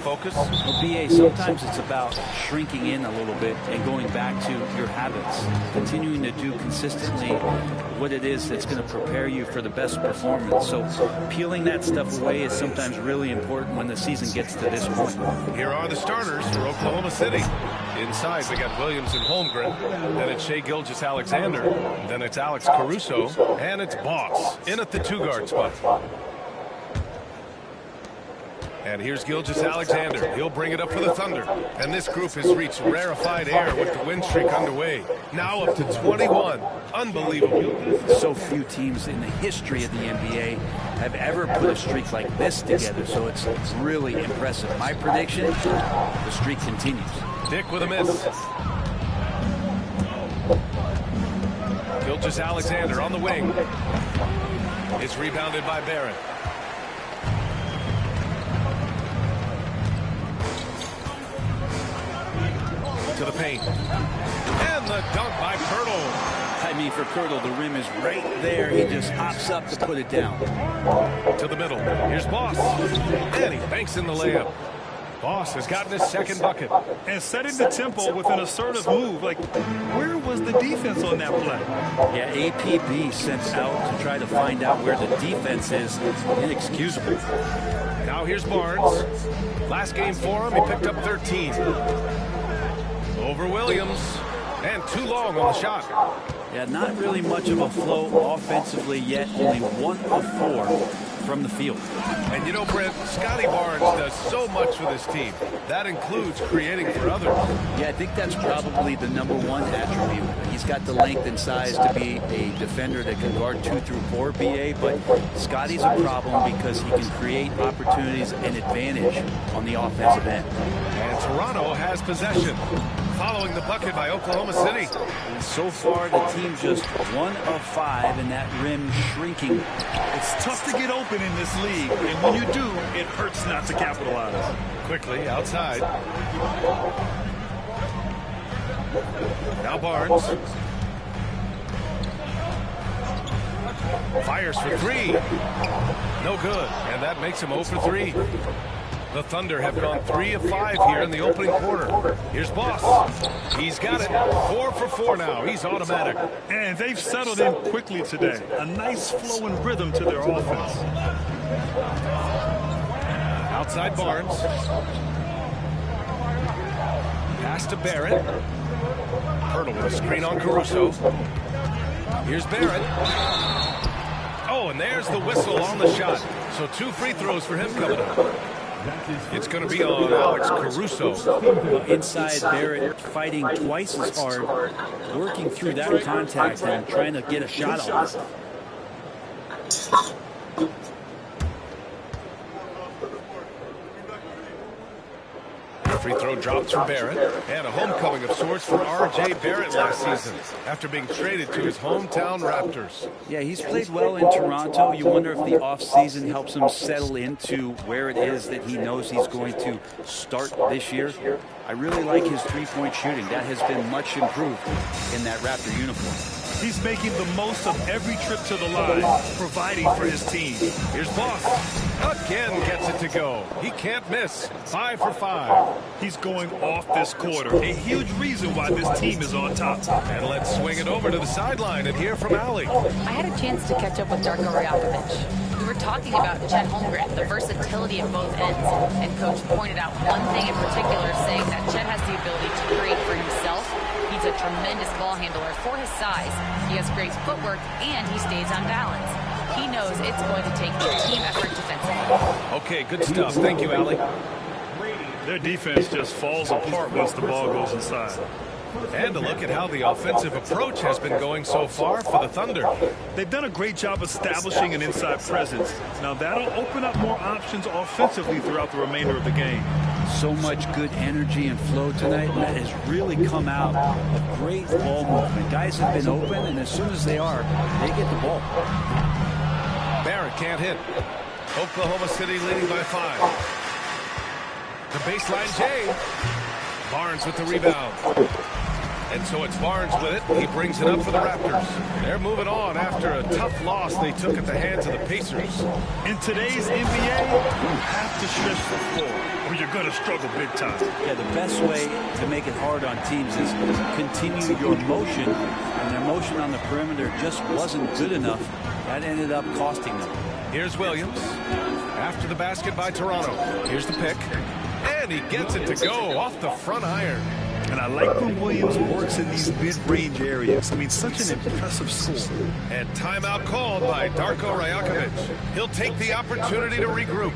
Focus. Well, BA, sometimes it's about shrinking in a little bit and going back to your habits, continuing to do consistently what it is that's going to prepare you for the best performance. So peeling that stuff away is sometimes really important when the season gets to this point. Here are the starters for Oklahoma City. Inside, we got Williams and Holmgren. Then it's Shai Gilgeous-Alexander. Then it's Alex Caruso. And it's Boss in at the two-guard spot. And here's Gilgeous-Alexander. He'll bring it up for the Thunder. And this group has reached rarefied air with the win streak underway. Now up to 21. Unbelievable. So few teams in the history of the NBA have ever put a streak like this together, so it's really impressive. My prediction, the streak continues. Dick with a miss. Gilgeous-Alexander on the wing. It's rebounded by Barrett. To the paint. And the dunk by Poeltl. I mean, for Poeltl, the rim is right there. He just hops up to put it down. To the middle. Here's Boss. And he banks in the layup. Boss has gotten his second bucket. And setting the tempo with an assertive move. Like, where was the defense on that play? Yeah, APB sent out to try to find out where the defense is. Inexcusable. Now here's Barnes. Last game for him, he picked up 13. Over Williams. And too long on the shot. Yeah, not really much of a flow offensively yet. Only 1 of 4 from the field. And you know, Brent, Scotty Barnes does so much for this team. That includes creating for others. Yeah, I think that's probably the #1 attribute. He's got the length and size to be a defender that can guard 2 through 4, BA, but Scotty's a problem because he can create opportunities and advantage on the offensive end. And Toronto has possession. Following the bucket by Oklahoma City. And so far, the team just 1 of 5, and that rim shrinking. It's tough to get open in this league, and when you do, it hurts not to capitalize. Quickly outside. Now Barnes. Fires for 3. No good, and that makes him 0 for 3. The Thunder have gone 3 of 5 here in the opening quarter. Here's Boss. He's got it. 4 for 4 now. He's automatic. And they've settled in quickly today. A nice flow and rhythm to their offense. Outside Barnes. Pass to Barrett. Poeltl with a screen on Caruso. Here's Barrett. Oh, and there's the whistle on the shot. So 2 free throws for him coming up. It's going to be on Alex Caruso. Inside, Barrett fighting twice as hard, working through that contact and trying to get a shot off. Free throw drops for Barrett. And a homecoming of sorts for R.J. Barrett last season after being traded to his hometown Raptors. Yeah, he's played well in Toronto. You wonder if the offseason helps him settle into where it is that he knows he's going to start this year. I really like his three-point shooting. That has been much improved in that Raptor uniform. He's making the most of every trip to the line, providing for his team. Here's Boss. Again gets it to go. He can't miss. 5 for 5. He's going off this quarter. A huge reason why this team is on top. And let's swing it over to the sideline and hear from Allie. I had a chance to catch up with Darko Rajakovic. We were talking about Chet Holmgren, the versatility of both ends. And Coach pointed out one thing in particular, saying that Chet has the ability to create for himself. He's a tremendous ball handler for his size. He has great footwork, and he stays on balance. He knows it's going to take a team effort defensively. Okay, good stuff. Thank you, Allie. Their defense just falls apart once the ball goes inside. And a look at how the offensive approach has been going so far for the Thunder. They've done a great job establishing an inside presence. Now that'll open up more options offensively throughout the remainder of the game. So much good energy and flow tonight, and that has really come out of great ball movement. Guys have been open, and as soon as they are, they get the ball. Barrett can't hit. Oklahoma City leading by 5. The baseline Jay. Barnes with the rebound. And so it's Barnes with it. He brings it up for the Raptors. They're moving on after a tough loss they took at the hands of the Pacers. In today's NBA, you have to stretch the floor, or you're they're going to struggle big time. Yeah, the best way to make it hard on teams is continue your motion, and their motion on the perimeter just wasn't good enough. That ended up costing them. Here's Williams. After the basket by Toronto. Here's the pick. And he gets it to go off the front iron. And I like when Williams works in these mid-range areas. I mean, such an impressive score. And timeout called by Darko Rajakovic. He'll take the opportunity to regroup.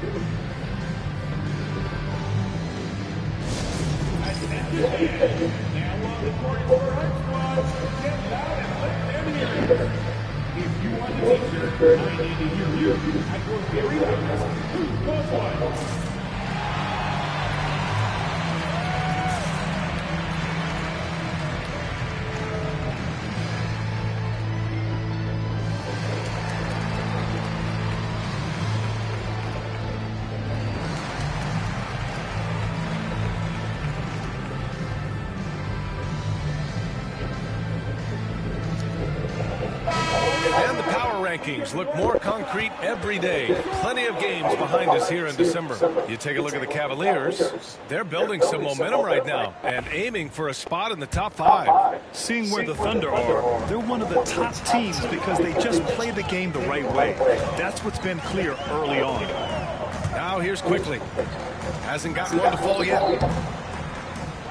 And the power rankings look more concrete every day. Plenty of games behind us here in December. You take a look at the Cavaliers. They're building some momentum right now and aiming for a spot in the top 5. Seeing where the Thunder are, they're one of the top teams because they just play the game the right way. That's what's been clear early on. Now here's Quickly. Hasn't gotten one to fall yet.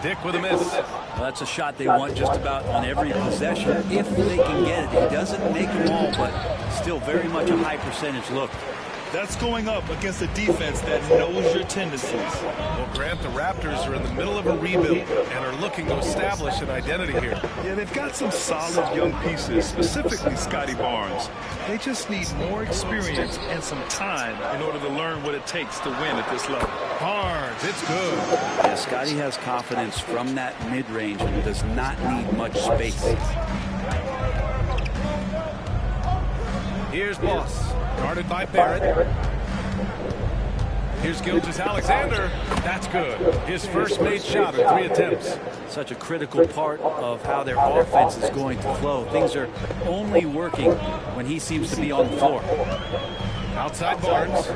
Dick with a miss. Well, that's a shot they want just about on every possession if they can get it. He doesn't make them all, but still very much a high percentage look. That's going up against a defense that knows your tendencies. Well, Grant, the Raptors are in the middle of a rebuild and are looking to establish an identity here. Yeah, they've got some solid young pieces, specifically Scotty Barnes. They just need more experience and some time in order to learn what it takes to win at this level. Barnes, it's good. Yeah, Scotty has confidence from that mid-range and does not need much space. Here's Boss, guarded by Barrett. Here's Gilgeous-Alexander. That's good. His first made shot in 3 attempts. Such a critical part of how their offense is going to flow. Things are only working when he seems to be on the floor. Outside Barnes.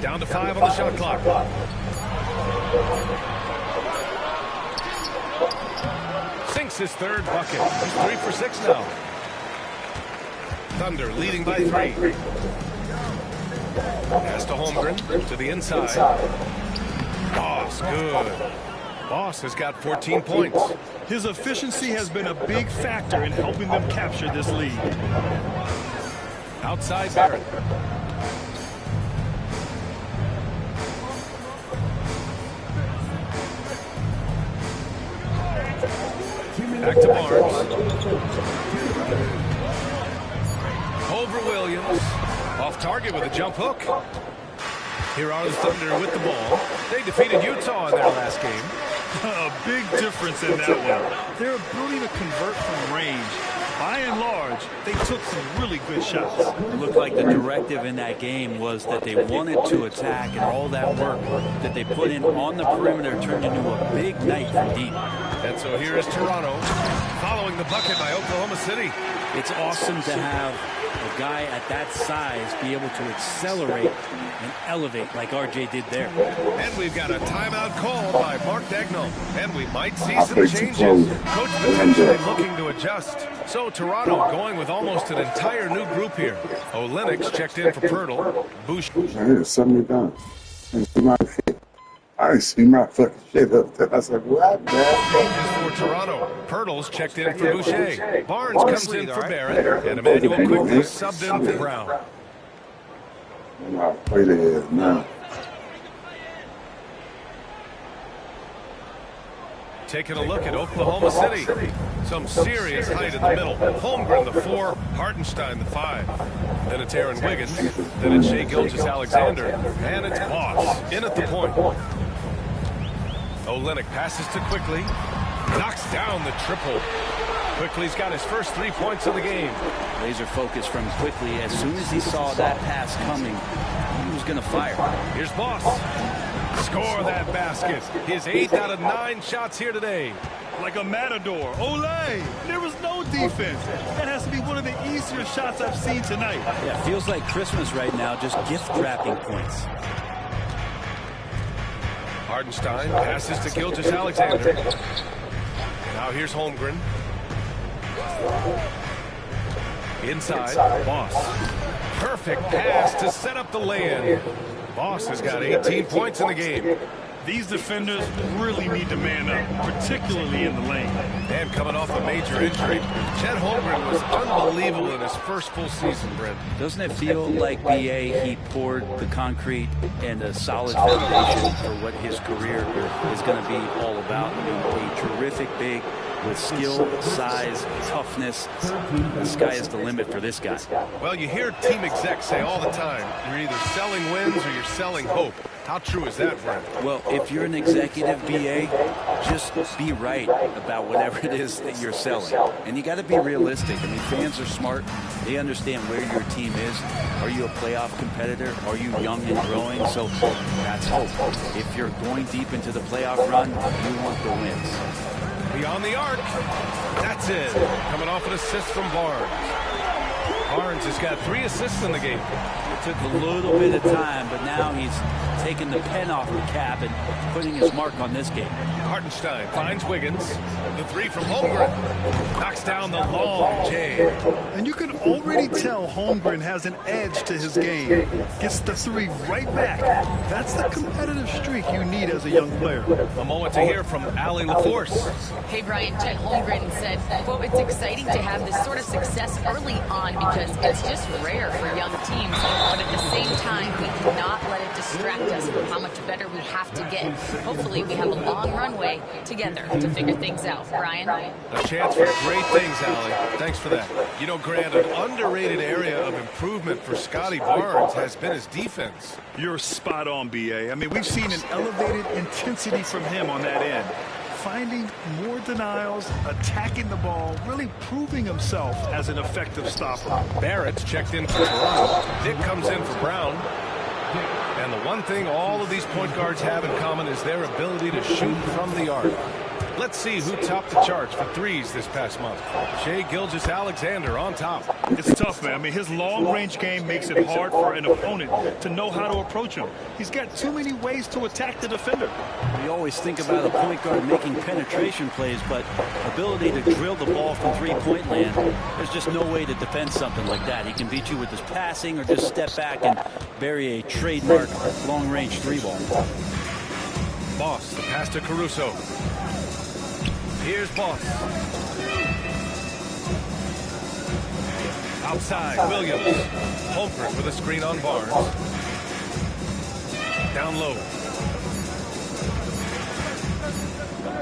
Down to 5 on the shot clock. Sinks his 3rd bucket. He's 3 for 6 now. Thunder leading by 3. Pass to Holmgren to the inside. Boss, good. Boss has got 14 points. His efficiency has been a big factor in helping them capture this lead. Outside Barrett. Back to Barnes. Over Williams. Off target with a jump hook. Here are the Thunder with the ball. They defeated Utah in their last game. A big difference in that one. Their ability to convert from range. By and large, they took some really good shots. It looked like the directive in that game was that they wanted to attack, and all that work that they put in on the perimeter turned into a big night from deep. And so here is Toronto following the bucket by Oklahoma City. It's awesome to have a guy at that size be able to accelerate and elevate like RJ did there. And we've got a timeout called by Mark Daigneault. And we might see some changes. Coach potentially looking to adjust. So Toronto going with almost an entire new group here. Olynyk checked in for Pirtle. I set me down. I see my fucking shit up there. I said, what, man? Changes for Toronto. Pirtle's checked in for Boucher. Barnes comes in for Barrett. And Emmanuel Quickly subbed in for Brown. I'll play the head now. Taking a look at Oklahoma City. Some serious height in the middle. Holmgren, the 4. Hartenstein, the 5. Then it's Aaron Wiggins. Then it's Shai Gilgeous-Alexander. And it's Boss in at the point. Olynyk passes to Quickly. Knocks down the triple. Quickly's got his first 3 points of the game. Laser focus from Quickly. As soon as he saw that pass coming, he was going to fire. Here's Boss. score that basket. His 8th out of 9 shots here today. Like a matador. Olay! There was no defense. That has to be one of the easier shots I've seen tonight. Yeah, feels like Christmas right now, just gift wrapping points. Hartenstein passes to Gilgeous-Alexander. Now here's Holmgren. Inside, Boss. Perfect pass to set up the lay-in. Boss has got 18 points in the game. These defenders really need to man up, particularly in the lane. And coming off a major injury, Chet Holmgren was unbelievable in his first full season, Brent. Doesn't it feel like, B.A., he poured the concrete and a solid foundation for what his career is going to be all about? I mean, a terrific big with skill, size, toughness. The sky is the limit for this guy. Well, you hear team execs say all the time, you're either selling wins or you're selling hope. How true is that, Brent? Well, if you're an executive, B.A., just be right about whatever it is that you're selling. And you got to be realistic. I mean, fans are smart. They understand where your team is. Are you a playoff competitor? Are you young and growing? So that's hope. If you're going deep into the playoff run, you want the wins. Beyond the arc. That's it. Coming off an assist from Barnes. Barnes has got 3 assists in the game. It took a little bit of time, but now he's taking the pen off the cap and putting his mark on this game. Hartenstein finds Wiggins. The 3 from Holmgren. Knocks down the long J. And you can already tell Holmgren has an edge to his game. Gets the 3 right back. That's the competitive streak you need as a young player. A moment to hear from Allie LaForce. Hey, Brian, Chet Holmgren said, quote, it's exciting to have this sort of success early on because it's just rare for young teams. But at the same time, we cannot let it distract us from how much better we have to get. Hopefully, we have a long runway together to figure things out. Brian? A chance for great things, Allie. Thanks for that. You know, Grant, an underrated area of improvement for Scotty Barnes has been his defense. You're spot on, B.A. I mean, we've seen an elevated intensity from him on that end. Finding more denials, attacking the ball, really proving himself as an effective stopper. Barrett's checked in for Toronto. Dick comes in for Brown. And the one thing all of these point guards have in common is their ability to shoot from the arc. Let's see who topped the charts for threes this past month. Shai Gilgeous-Alexander on top. It's tough, man. I mean, his long-range game makes it hard for an opponent to know how to approach him. He's got too many ways to attack the defender. We always think about a point guard making penetration plays, but ability to drill the ball from three-point land, there's just no way to defend something like that. He can beat you with his passing or just step back and bury a trademark long-range 3-ball. Boss, the pass to Caruso. Here's Boss. Outside, Williams. Holmgren with a screen on Barnes. Down low.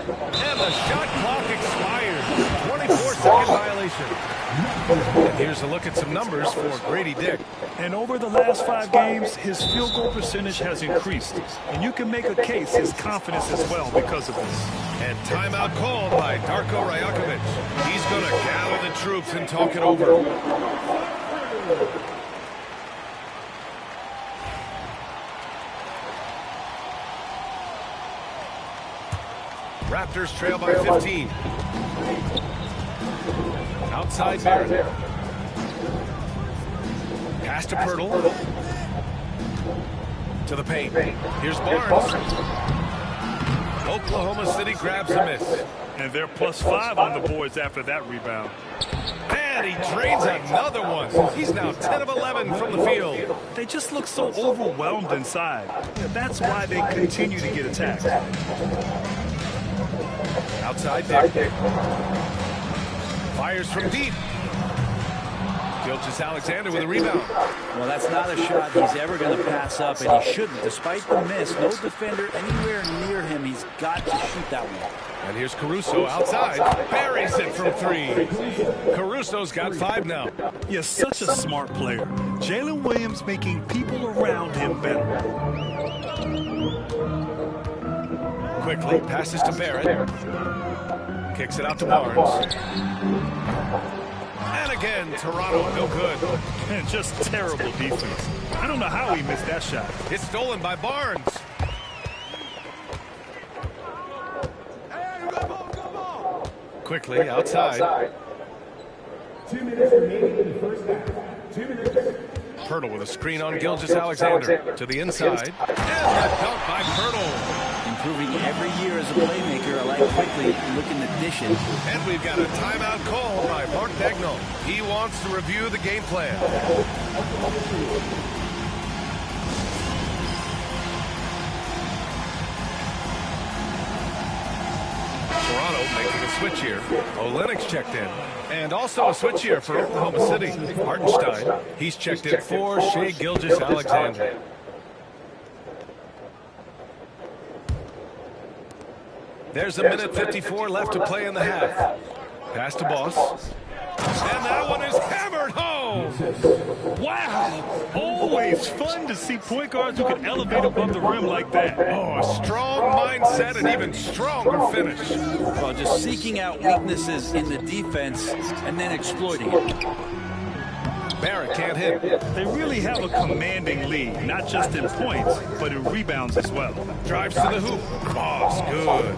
And the shot clock expired. 24-second violation. And here's a look at some numbers for Grady Dick. And over the last 5 games, his field goal percentage has increased. And you can make a case his confidence as well because of this. And timeout called by Darko Rajakovic. He's going to gather the troops and talk it over. Raptors trail by 15. Outside Barrett. Pass to Pirtle. To the paint. Here's Barnes. Oklahoma City grabs a miss. And they're +5 on the boards after that rebound. And he drains another one. He's now 10 of 11 from the field. They just look so overwhelmed inside. That's why they continue to get attacked. Outside Dick. Fires from deep. Gilgeous-Alexander with a rebound. Well, that's not a shot he's ever going to pass up, and he shouldn't. Despite the miss, no defender anywhere near him. He's got to shoot that one. And here's Caruso outside. Buries it from 3. Caruso's got 5 now. Yes, such a smart player. Jalen Williams making people around him better. Quickly passes to Barrett. Kicks it out to Barnes. And again, Toronto, no good. And just terrible defense. I don't know how he missed that shot. It's stolen by Barnes. Quickly outside. 2 minutes remaining in the first half. 2 minutes. Pirtle with a screen on Gilgeous-Alexander to the inside. And that dunk by Pirtle. Improving every year as a playmaker. I like Quickly looking to dish it. And we've got a timeout called by Mark Daigneault. He wants to review the game plan. Toronto making a switch here. Olynyk's checked in. And also a switch here for Oklahoma City. Hartenstein, he's checked in for Shai Gilgeous-Alexander. There's a minute 54 left to play in the half. Pass to Boss. And that one is hammered home. Wow! Always fun to see point guards who can elevate above the rim like that. Oh, a strong mindset and even stronger finish. Well, just seeking out weaknesses in the defense and then exploiting it. Barrett can't hit. They really have a commanding lead, not just in points, but in rebounds as well. Drives to the hoop. Boss, good.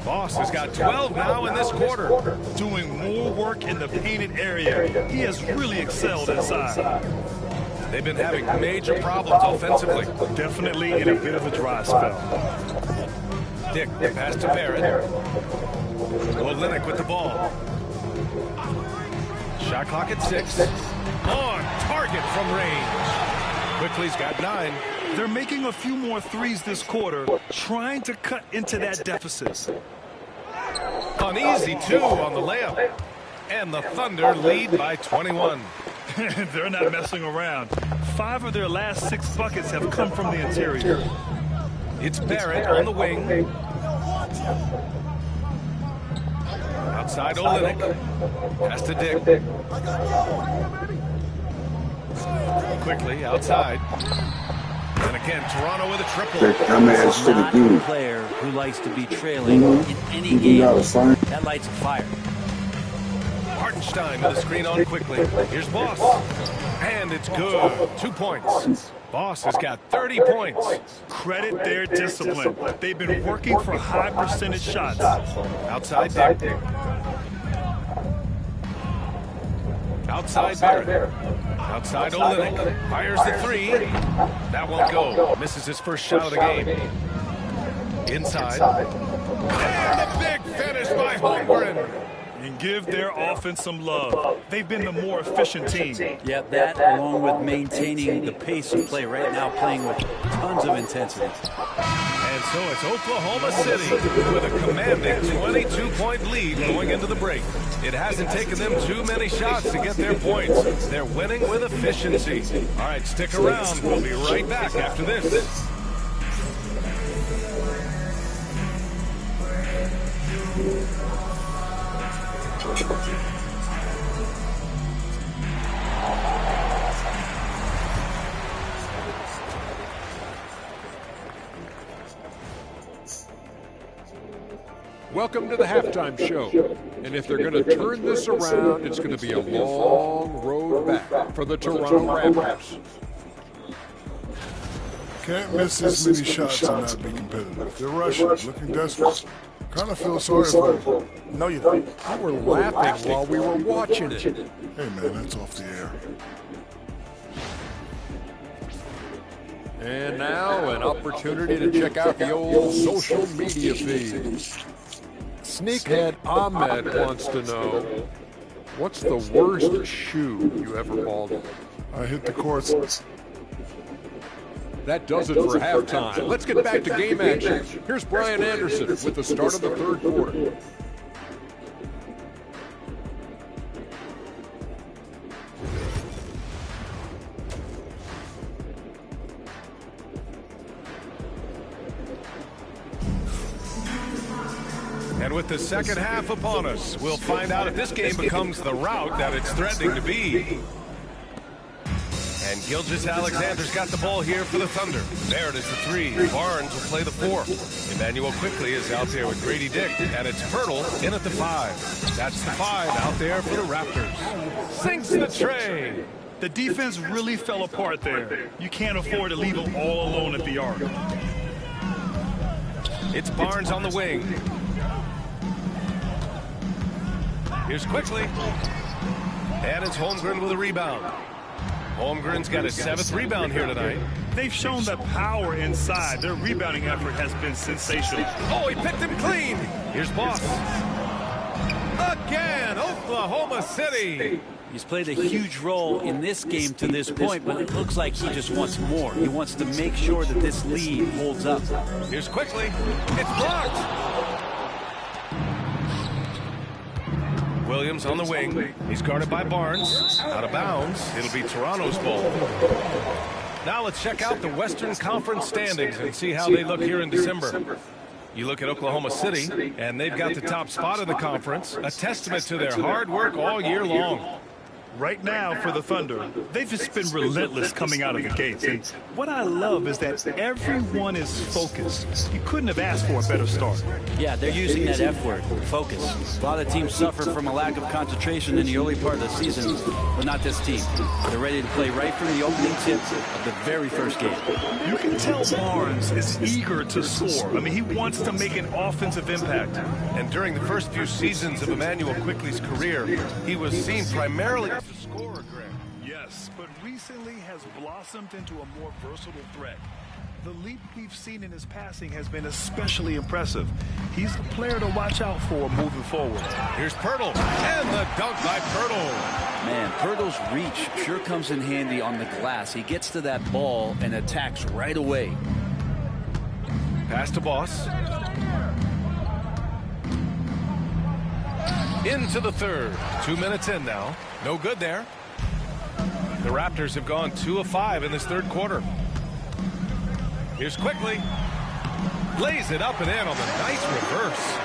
Boss has got 12 now in this quarter. Doing more work in the painted area. He has really excelled inside. They've been having major problems offensively. Definitely in a bit of a dry spell. Dick, pass to Barrett. Olynyk with the ball. Shot clock at 6. On target from range. Quickly's got 9. They're making a few more threes this quarter, trying to cut into that deficit. Uneasy, too, on the layup. And the Thunder lead by 21. They're not messing around. 5 of their last 6 buckets have come from the interior. It's Barrett on the wing. Outside Olynyk. Pass to Dick. Quickly outside. And again, Toronto with a triple. He's not a player who likes to be trailing in any game. That lights a fire. Hartenstein with a screen on Quickly. Here's Boss. And it's good. 2 points. Boss has got 30 points. Credit their discipline. They've been working for high percentage shots. Outside Dick. Outside Barrett. Outside Olynyk. Fires the 3. That won't go. Misses his first shot of the game. Inside. And a big finish by Holmgren. And give their offense some love. They've been the more efficient team. Yeah, that along with maintaining the pace of play right now, playing with tons of intensity. And so it's Oklahoma City with a commanding 22-point lead going into the break. It hasn't taken them too many shots to get their points. They're winning with efficiency. All right, stick around. We'll be right back after this. Welcome to the halftime show. And if they're going to turn this around, it's going to be a long road back for the Toronto Raptors. Can't miss this many shots and not be competitive. They're rushing, looking desperate. Kind of feel sorry for them. No, you don't. We were laughing while we were watching it. Hey, man, that's off the air. And now an opportunity to check out the old social media feed. Sneakhead Ahmed wants to know, what's the worst shoe you ever balled in? I hit the courts. That does it for halftime. Let's get back to game action. Here's Brian Anderson with the start of the third quarter. And with the second half upon us, we'll find out if this game becomes the rout that it's threatening to be. And Gilgeous-Alexander's got the ball here for the Thunder. Barrett is the 3. Barnes will play the 4. Emmanuel Quickly is out there with Grady Dick. And it's Pirtle in at the 5. That's the 5 out there for the Raptors. Sinks the tray. The defense really fell apart there. You can't afford to leave them all alone at the arc. It's Barnes on the wing. Here's Quickly. And it's Holmgren with a rebound. Holmgren's got his 7th rebound here tonight. They've shown the power inside. Their rebounding effort has been sensational. Oh, he picked him clean. Here's Boss. Again, Oklahoma City. He's played a huge role in this game to this point, but it looks like he just wants more. He wants to make sure that this lead holds up. Here's Quickly. It's blocked. Williams on the wing. He's guarded by Barnes. Out of bounds. It'll be Toronto's ball. Now let's check out the Western Conference standings and see how they look here in December. You look at Oklahoma City, and they've got the top spot in the conference, a testament to their hard work all year long. Right now, for the Thunder, they've just been relentless coming out of the gates. And what I love is that everyone is focused. You couldn't have asked for a better start. Yeah, they're using that F word, focus. A lot of teams suffer from a lack of concentration in the early part of the season, but not this team. They're ready to play right from the opening tip of the very first game. You can tell Barnes is eager to score. I mean, he wants to make an offensive impact. And during the first few seasons of Emmanuel Quickley's career, he was seen primarily as a scorer, Greg. Yes, but recently has blossomed into a more versatile threat. The leap we've seen in his passing has been especially impressive. He's a player to watch out for moving forward. Here's Pirtle, and the dunk by Pirtle. Man, Pirtle's reach sure comes in handy on the glass. He gets to that ball and attacks right away. Pass to Boss. Into the third. 2 minutes in now. No good there. The Raptors have gone 2 of 5 in this third quarter. Here's Quickly. Lays it up and in on the nice reverse.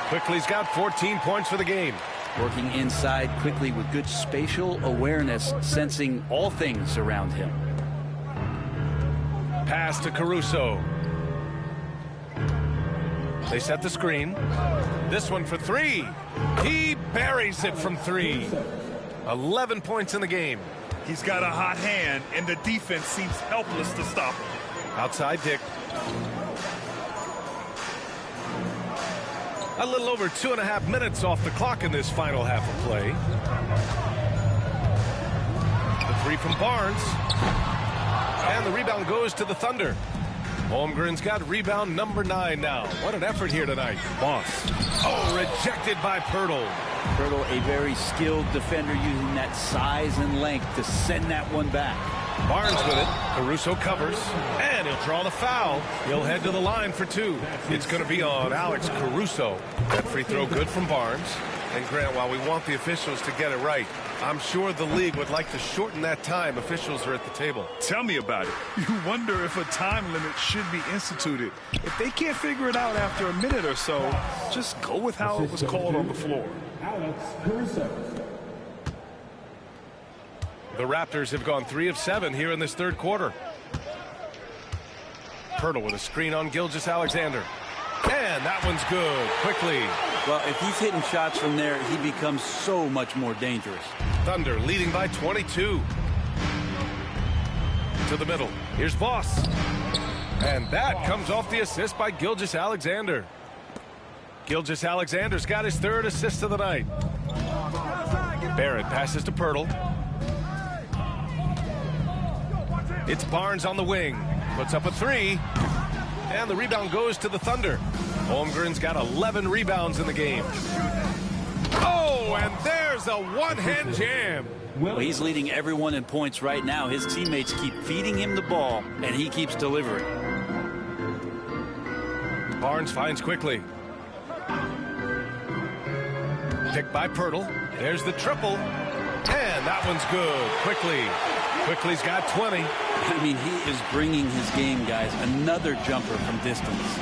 Quickly's got 14 points for the game. Working inside quickly with good spatial awareness, sensing all things around him. Pass to Caruso. They set the screen. This one for 3. He buries it from 3. 11 points in the game. He's got a hot hand, and the defense seems helpless to stop him. Outside Dick. A little over 2.5 minutes off the clock in this final half of play. The 3 from Barnes. And the rebound goes to the Thunder. Holmgren's got rebound number 9 now. What an effort here tonight. Boss. Oh, rejected by Pirtle. Pirtle, a very skilled defender, using that size and length to send that one back. Barnes with it. Caruso covers. And he'll draw the foul. He'll head to the line for 2. It's going to be on Alex Caruso. That free throw good from Barnes. And Grant, while we want the officials to get it right, I'm sure the league would like to shorten that time. Officials are at the table. Tell me about it. You wonder if a time limit should be instituted. If they can't figure it out after a minute or so, just go with how it was called on the floor. Alex Caruso. The Raptors have gone 3 of 7 here in this third quarter. Pirtle with a screen on Gilgeous-Alexander. And that one's good. Quickly. Well, if he's hitting shots from there, he becomes so much more dangerous. Thunder leading by 22. To the middle. Here's Boss. And that comes off the assist by Gilgeous-Alexander. Gilgeous-Alexander's got his 3rd assist of the night. Barrett passes to Pirtle. It's Barnes on the wing. Puts up a 3. And the rebound goes to the Thunder. Holmgren's got 11 rebounds in the game. Oh, and there's a one-hand jam. Well, he's leading everyone in points right now. His teammates keep feeding him the ball, and he keeps delivering. Barnes finds Quickly. Picked by Pirtle. There's the triple. And that one's good. Quickly's got 20. I mean, he is bringing his game, guys. Another jumper from distance.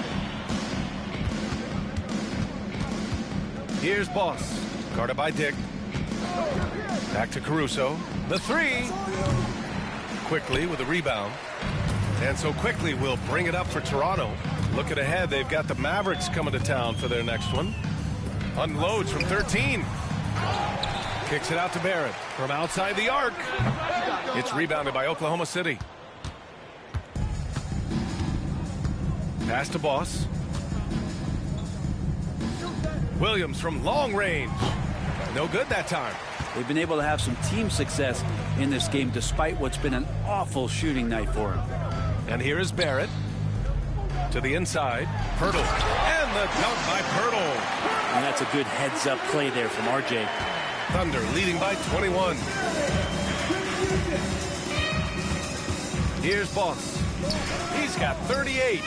Here's Boss. Guarded by Dick. Back to Caruso. The 3. Quickly with a rebound. And so Quickly will bring it up for Toronto. Looking ahead, they've got the Mavericks coming to town for their next one. Unloads from 13. Kicks it out to Barrett from outside the arc. It's rebounded by Oklahoma City. Pass to Boss. Williams from long range. No good that time. They've been able to have some team success in this game despite what's been an awful shooting night for him. And here is Barrett. To the inside. Poeltl. And the dunk by Poeltl. And that's a good heads-up play there from RJ. Thunder leading by 21. Here's Boss. He's got 38.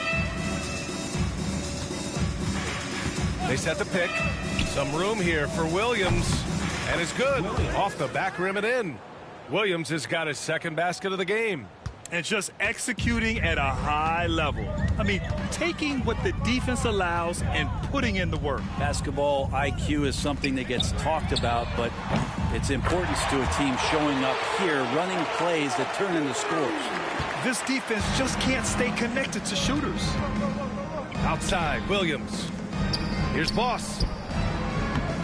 They set the pick. Some room here for Williams. And it's good. Off the back rim and in. Williams has got his second basket of the game. And just executing at a high level. I mean, taking what the defense allows and putting in the work. Basketball IQ is something that gets talked about, but its importance to a team showing up here, running plays that turn into scores. This defense just can't stay connected to shooters. Outside, Williams. Here's Boss.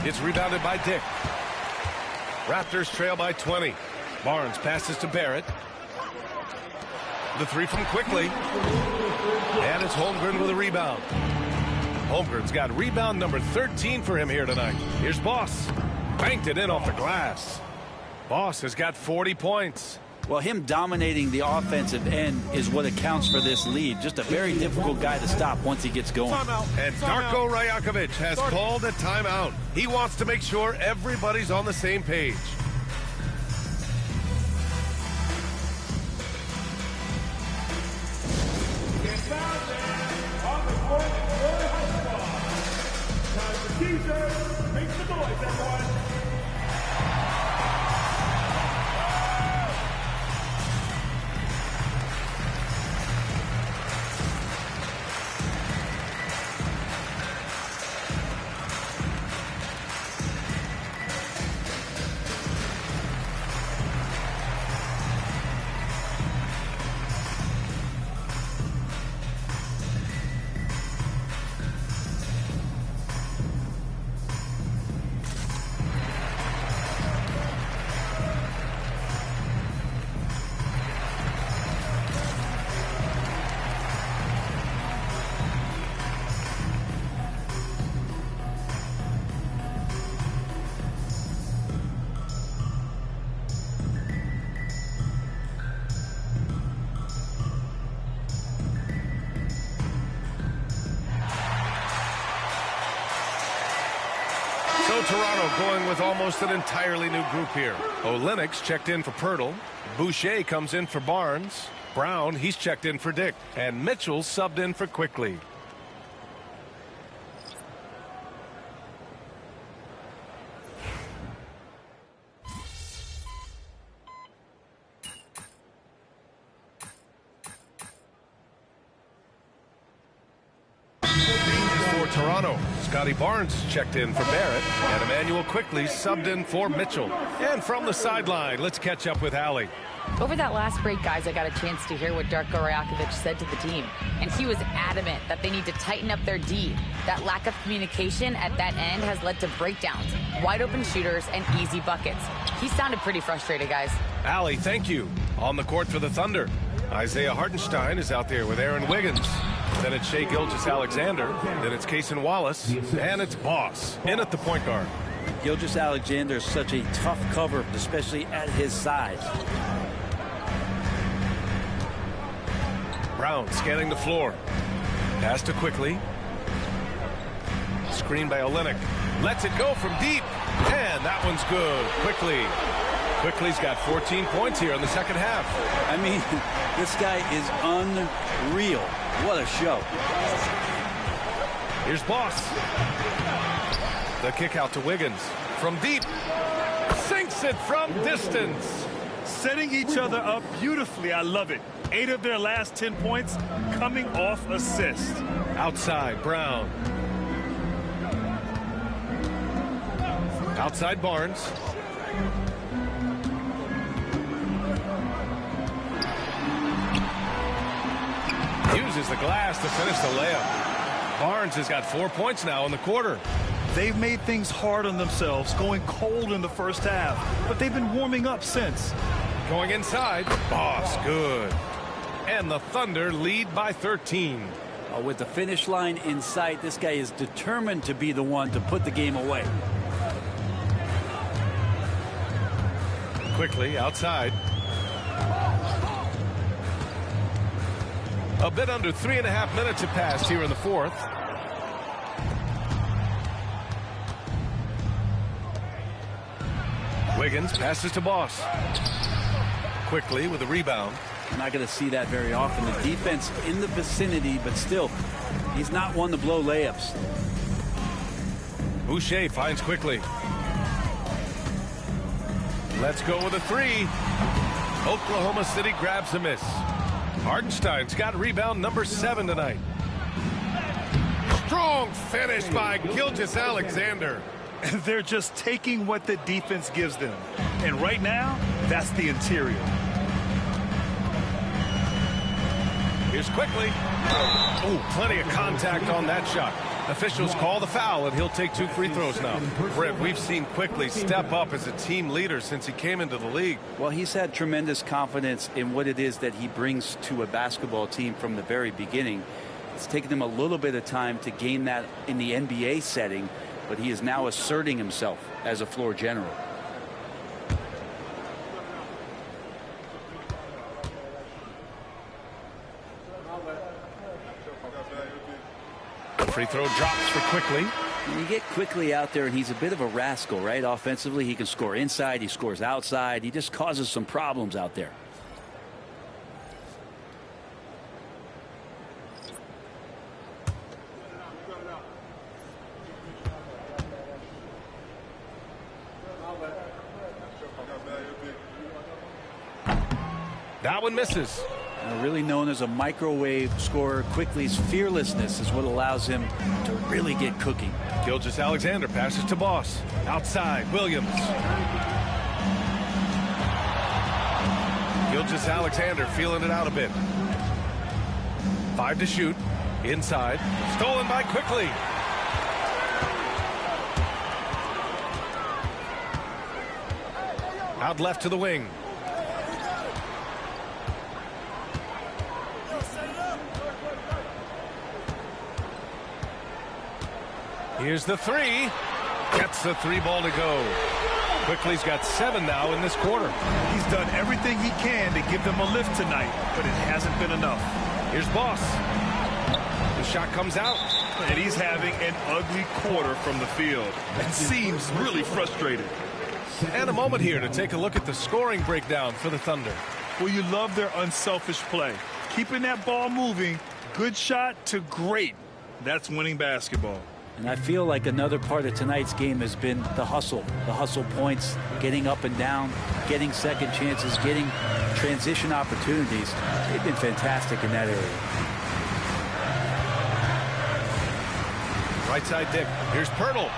It's rebounded by Dick. Raptors trail by 20. Barnes passes to Barrett. The three from Quickly. And it's Holmgren with a rebound. Holmgren's got rebound number 13 for him here tonight. Here's Boss. Banked it in off the glass. Boss has got 40 points. Well, him dominating the offensive end is what accounts for this lead. Just a very difficult guy to stop once he gets going. And Darko Rajakovic has called a timeout. He wants to make sure everybody's on the same page. Make some noise, everyone. Toronto going with almost an entirely new group here. Olynyk checked in for Poeltl. Boucher comes in for Barnes. Brown, he's checked in for Dick. And Mitchell subbed in for Quickly. Toronto. Scotty Barnes checked in for Barrett, and Emmanuel Quickly subbed in for Mitchell. And from the sideline, let's catch up with Allie. Over that last break, guys, I got a chance to hear what Darko Rajakovic said to the team. And he was adamant that they need to tighten up their D. That lack of communication at that end has led to breakdowns, wide open shooters, and easy buckets. He sounded pretty frustrated, guys. Allie, thank you. On the court for the Thunder, Isaiah Hartenstein is out there with Aaron Wiggins. Then it's Shai Gilgeous-Alexander. Then it's Cason Wallace. And it's Boss in at the point guard. Gilgeous-Alexander is such a tough cover, especially at his size. Brown scanning the floor. Pass to Quickly. Screen by Olynyk. Lets it go from deep. And that one's good. Quickly's got 14 points here in the second half. I mean, this guy is unreal. What a show. Here's Boss. The kick out to Wiggins. From deep. Sinks it from distance. Setting each other up beautifully. I love it. 8 of their last 10 points coming off assists. Outside, Brown. Outside, Barnes. Uses the glass to finish the layup. Barnes has got 4 points now in the quarter. They've made things hard on themselves, going cold in the first half, but they've been warming up since. Going inside, Boss, good. And the Thunder lead by 13. With the finish line in sight, this guy is determined to be the one to put the game away. Quickly outside. A bit under 3.5 minutes have passed here in the fourth. Wiggins passes to Boss. Quickly with a rebound. You're not going to see that very often. The defense in the vicinity, but still, he's not one to blow layups. Boucher finds Quickly. Let's go with a three. Oklahoma City grabs a miss. Hartenstein's got rebound number 7 tonight. Strong finish by Gilgeous-Alexander. They're just taking what the defense gives them. And right now, that's the interior. Here's Quickly. Oh, plenty of contact on that shot. Officials call the foul, and he'll take 2 free throws now. Brett, we've seen Quickly step up as a team leader since he came into the league. Well, he's had tremendous confidence in what it is that he brings to a basketball team from the very beginning. It's taken him a little bit of time to gain that in the NBA setting, but he is now asserting himself as a floor general. Free throw drops for Quickly. When you get Quickly out there, and he's a bit of a rascal, right? Offensively, he can score inside, he scores outside. He just causes some problems out there. That one misses. Really known as a microwave scorer, Quickly's fearlessness is what allows him to really get cooking. Gilgeous-Alexander passes to Boss. Outside, Williams. Gilgeous-Alexander feeling it out a bit. 5 to shoot. Inside. Stolen by Quickly. Out left to the wing. Here's the three. Gets the 3 ball to go. Quickly's got 7 now in this quarter. He's done everything he can to give them a lift tonight, but it hasn't been enough. Here's Boss. The shot comes out. And he's having an ugly quarter from the field. And seems really frustrated. And a moment here to take a look at the scoring breakdown for the Thunder. Well, you love their unselfish play. Keeping that ball moving, good shot to great. That's winning basketball. And I feel like another part of tonight's game has been the hustle points, getting up and down, getting second chances, getting transition opportunities. They've been fantastic in that area. Right side Dick. Here's Pirtle.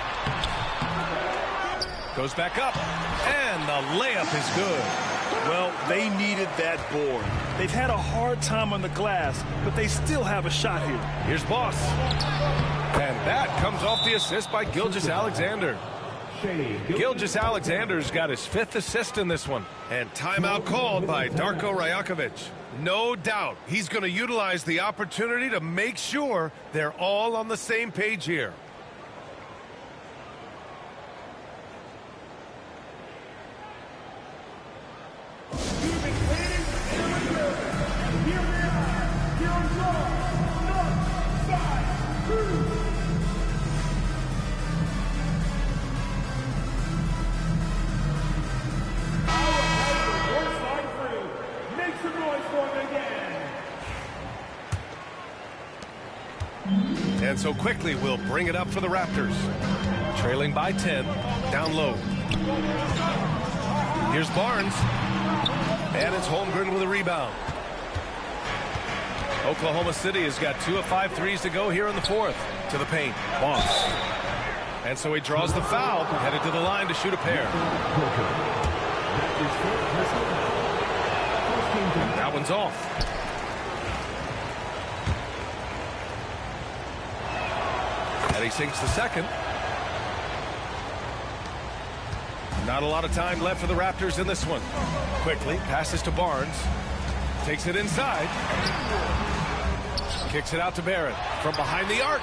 Goes back up, and the layup is good. Well, they needed that board. They've had a hard time on the glass, but they still have a shot here. Here's Boss. And that comes off the assist by Gilgeous-Alexander. Gilgeous-Alexander's got his 5th assist in this one. And timeout called by Darko Rajakovic. No doubt he's going to utilize the opportunity to make sure they're all on the same page here. And so Quickly will bring it up for the Raptors. Trailing by 10, down low. Here's Barnes. And it's Holmgren with a rebound. Oklahoma City has got 2 of 5 threes to go here in the fourth. To the paint, Boss. And so he draws the foul, headed to the line to shoot a pair. That one's off. And he sinks the second. Not a lot of time left for the Raptors in this one. Quickly passes to Barnes. Takes it inside. Kicks it out to Barrett from behind the arc.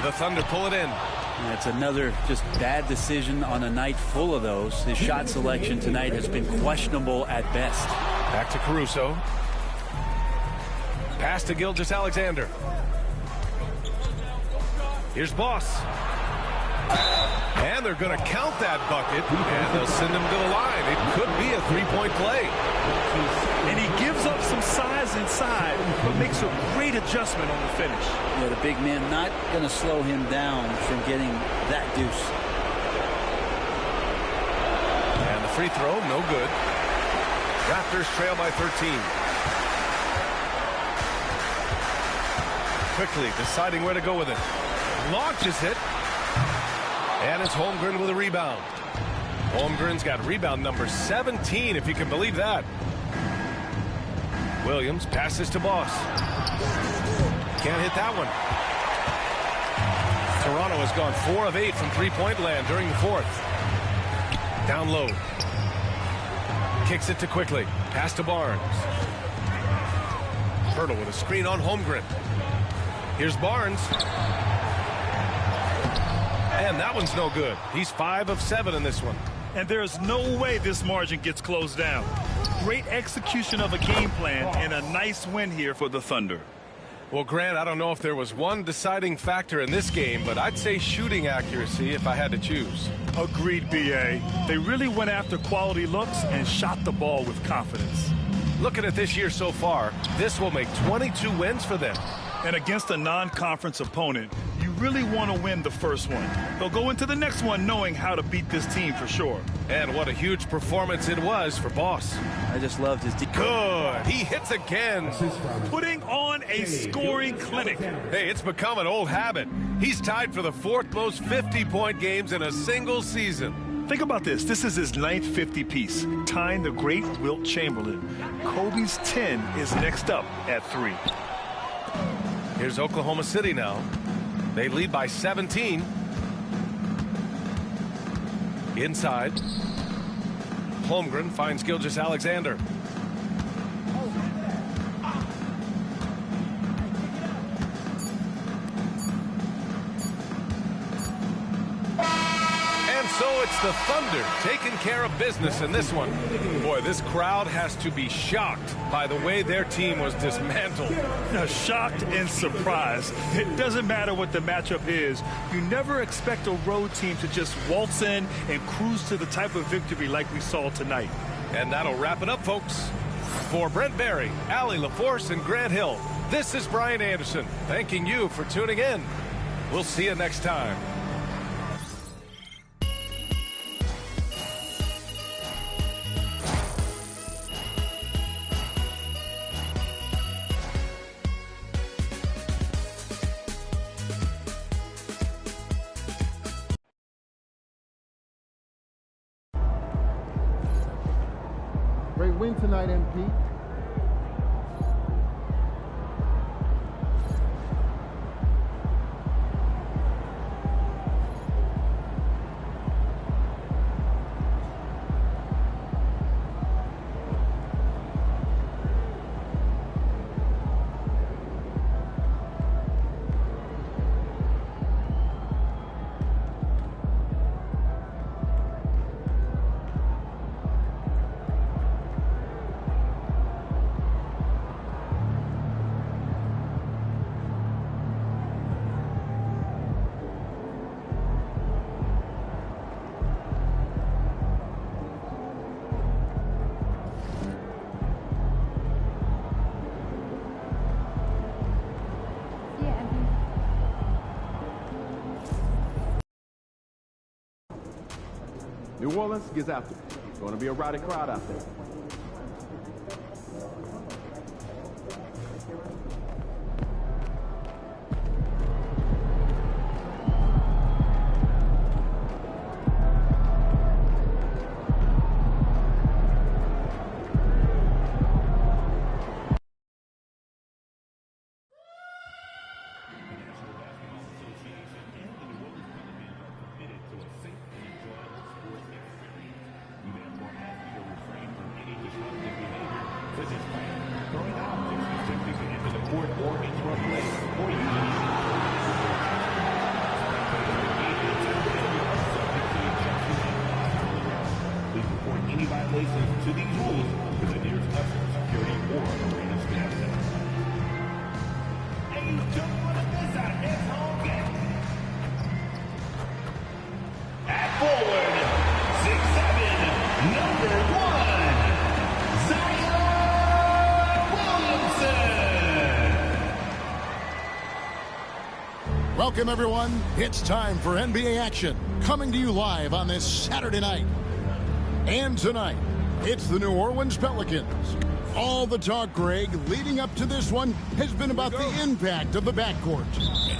The Thunder pull it in. That's another just bad decision on a night full of those. His shot selection tonight has been questionable at best. Back to Caruso. Pass to Gilgeous-Alexander. Here's Boss. And they're going to count that bucket, and they'll send him to the line. It could be a three-point play. And he gives up some size inside, but makes a great adjustment on the finish. Yeah, the big man not going to slow him down from getting that deuce. And the free throw, no good. Raptors trail by 13. Quickly deciding where to go with it. Launches it. And it's Holmgren with a rebound. Holmgren's got rebound number 17, if you can believe that. Williams passes to Boss. Can't hit that one. Toronto has gone 4 of 8 from three-point land during the fourth. Down low. Kicks it to Quickly. Pass to Barnes. Hurdle with a screen on Holmgren. Here's Barnes. And that one's no good. He's 5 of 7 in this one. And there's no way this margin gets closed down. Great execution of a game plan and a nice win here for the Thunder. Well, Grant, I don't know if there was one deciding factor in this game, but I'd say shooting accuracy if I had to choose. Agreed, B.A. They really went after quality looks and shot the ball with confidence. Looking at this year so far, this will make 22 wins for them. And against a non-conference opponent, you really want to win the first one. They'll go into the next one knowing how to beat this team for sure. And what a huge performance it was for Boss. I just loved his Good. He hits again. Putting on a scoring clinic. Hey, it's become an old habit. He's tied for the 4th most 50-point games in a single season. Think about this. This is his 9th 50-piece, tying the great Wilt Chamberlain. Kobe's 10 is next up at 3. Here's Oklahoma City now. They lead by 17. Inside. Holmgren finds Gilgeous-Alexander. And so it's the Thunder taking care of business in this one. Boy, this crowd has to be shocked by the way their team was dismantled. Now, shocked and surprised. It doesn't matter what the matchup is. You never expect a road team to just waltz in and cruise to the type of victory like we saw tonight. And that'll wrap it up, folks. For Brent Barry, Allie LaForce, and Grant Hill, this is Brian Anderson thanking you for tuning in. We'll see you next time. Great win tonight, MP. New Orleans gets after it. It's going to be a rowdy crowd out there. Any violations to these rules to the nearest customer security or arena staff center. And you don't want to miss out. It's home game. At forward, 6'7", number 1, Zion Williamson. Welcome, everyone. It's time for NBA action, coming to you live on this Saturday night. And tonight, it's the New Orleans Pelicans. All the talk, Greg, leading up to this one has been about the impact of the backcourt.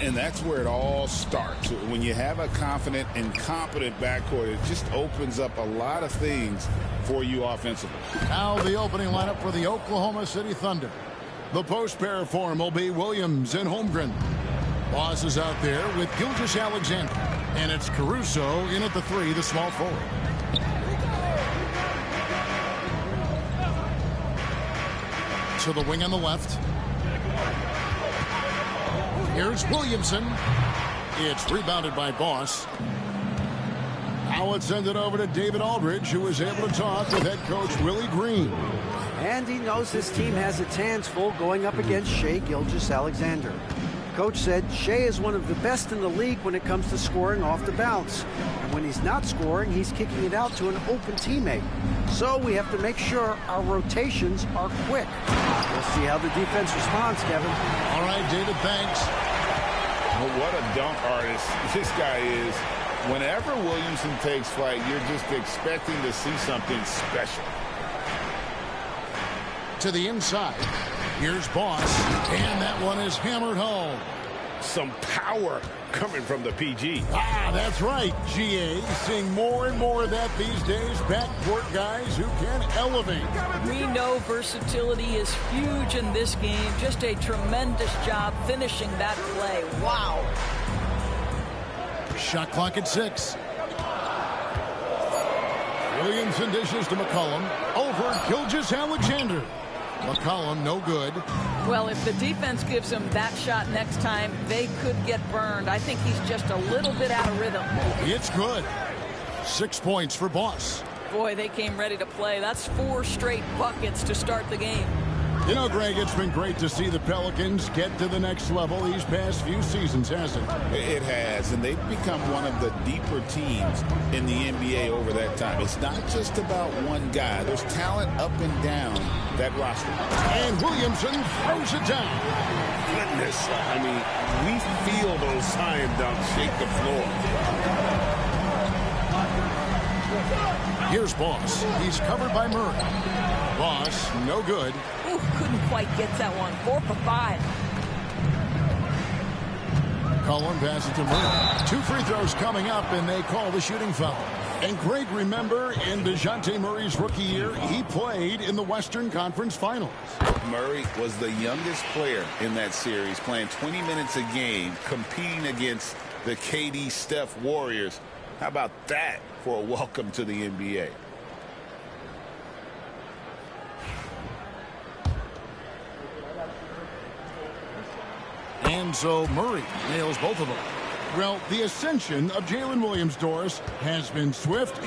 And that's where it all starts. When you have a confident and competent backcourt, it just opens up a lot of things for you offensively. Now the opening lineup for the Oklahoma City Thunder. The post pair form will be Williams and Holmgren. Boss is out there with Gilgeous-Alexander. And it's Caruso in at the 3, the small forward. To the wing on the left. Here's Williamson. It's rebounded by Boss. Now it's sent it over to David Aldridge, who was able to talk with head coach Willie Green. And he knows his team has its hands full going up against Shai Gilgeous-Alexander. Coach said Shai is one of the best in the league when it comes to scoring off the bounce. And when he's not scoring, he's kicking it out to an open teammate. So we have to make sure our rotations are quick. We'll see how the defense responds, Kevin. All right, David, thanks. Well, what a dunk artist this guy is. Whenever Williamson takes flight, you're just expecting to see something special. To the inside. Here's Boss, and that one is hammered home. Some power coming from the PG. Ah, that's right, GA. Seeing more and more of that these days. Backcourt guys who can elevate. We know versatility is huge in this game. Just a tremendous job finishing that play. Wow. Shot clock at 6. Williamson dishes to McCollum. Over Gilgeous-Alexander. McCollum, no good. Well, if the defense gives him that shot next time, they could get burned. I think he's just a little bit out of rhythm. It's good. 6 points for Boss. Boy, they came ready to play. That's 4 straight buckets to start the game. You know, Greg, it's been great to see the Pelicans get to the next level these past few seasons, hasn't it? It has, and they've become one of the deeper teams in the NBA over that time. It's not just about one guy. There's talent up and down that roster. And Williamson throws it down. Goodness, I mean, we feel those Zion dunks shake the floor. Here's Boss. He's covered by Murray. Boss, no good. Ooh, couldn't quite get that one. 4 for 5. Cullen passes to Murray. 2 free throws coming up, and they call the shooting foul. And Greg, remember, in DeJounte Murray's rookie year, he played in the Western Conference Finals. Murray was the youngest player in that series, playing 20 minutes a game, competing against the KD Steph Warriors. How about that for a welcome to the NBA? And so Murray nails both of them. Well, the ascension of Jalen Williams, Doris, has been swift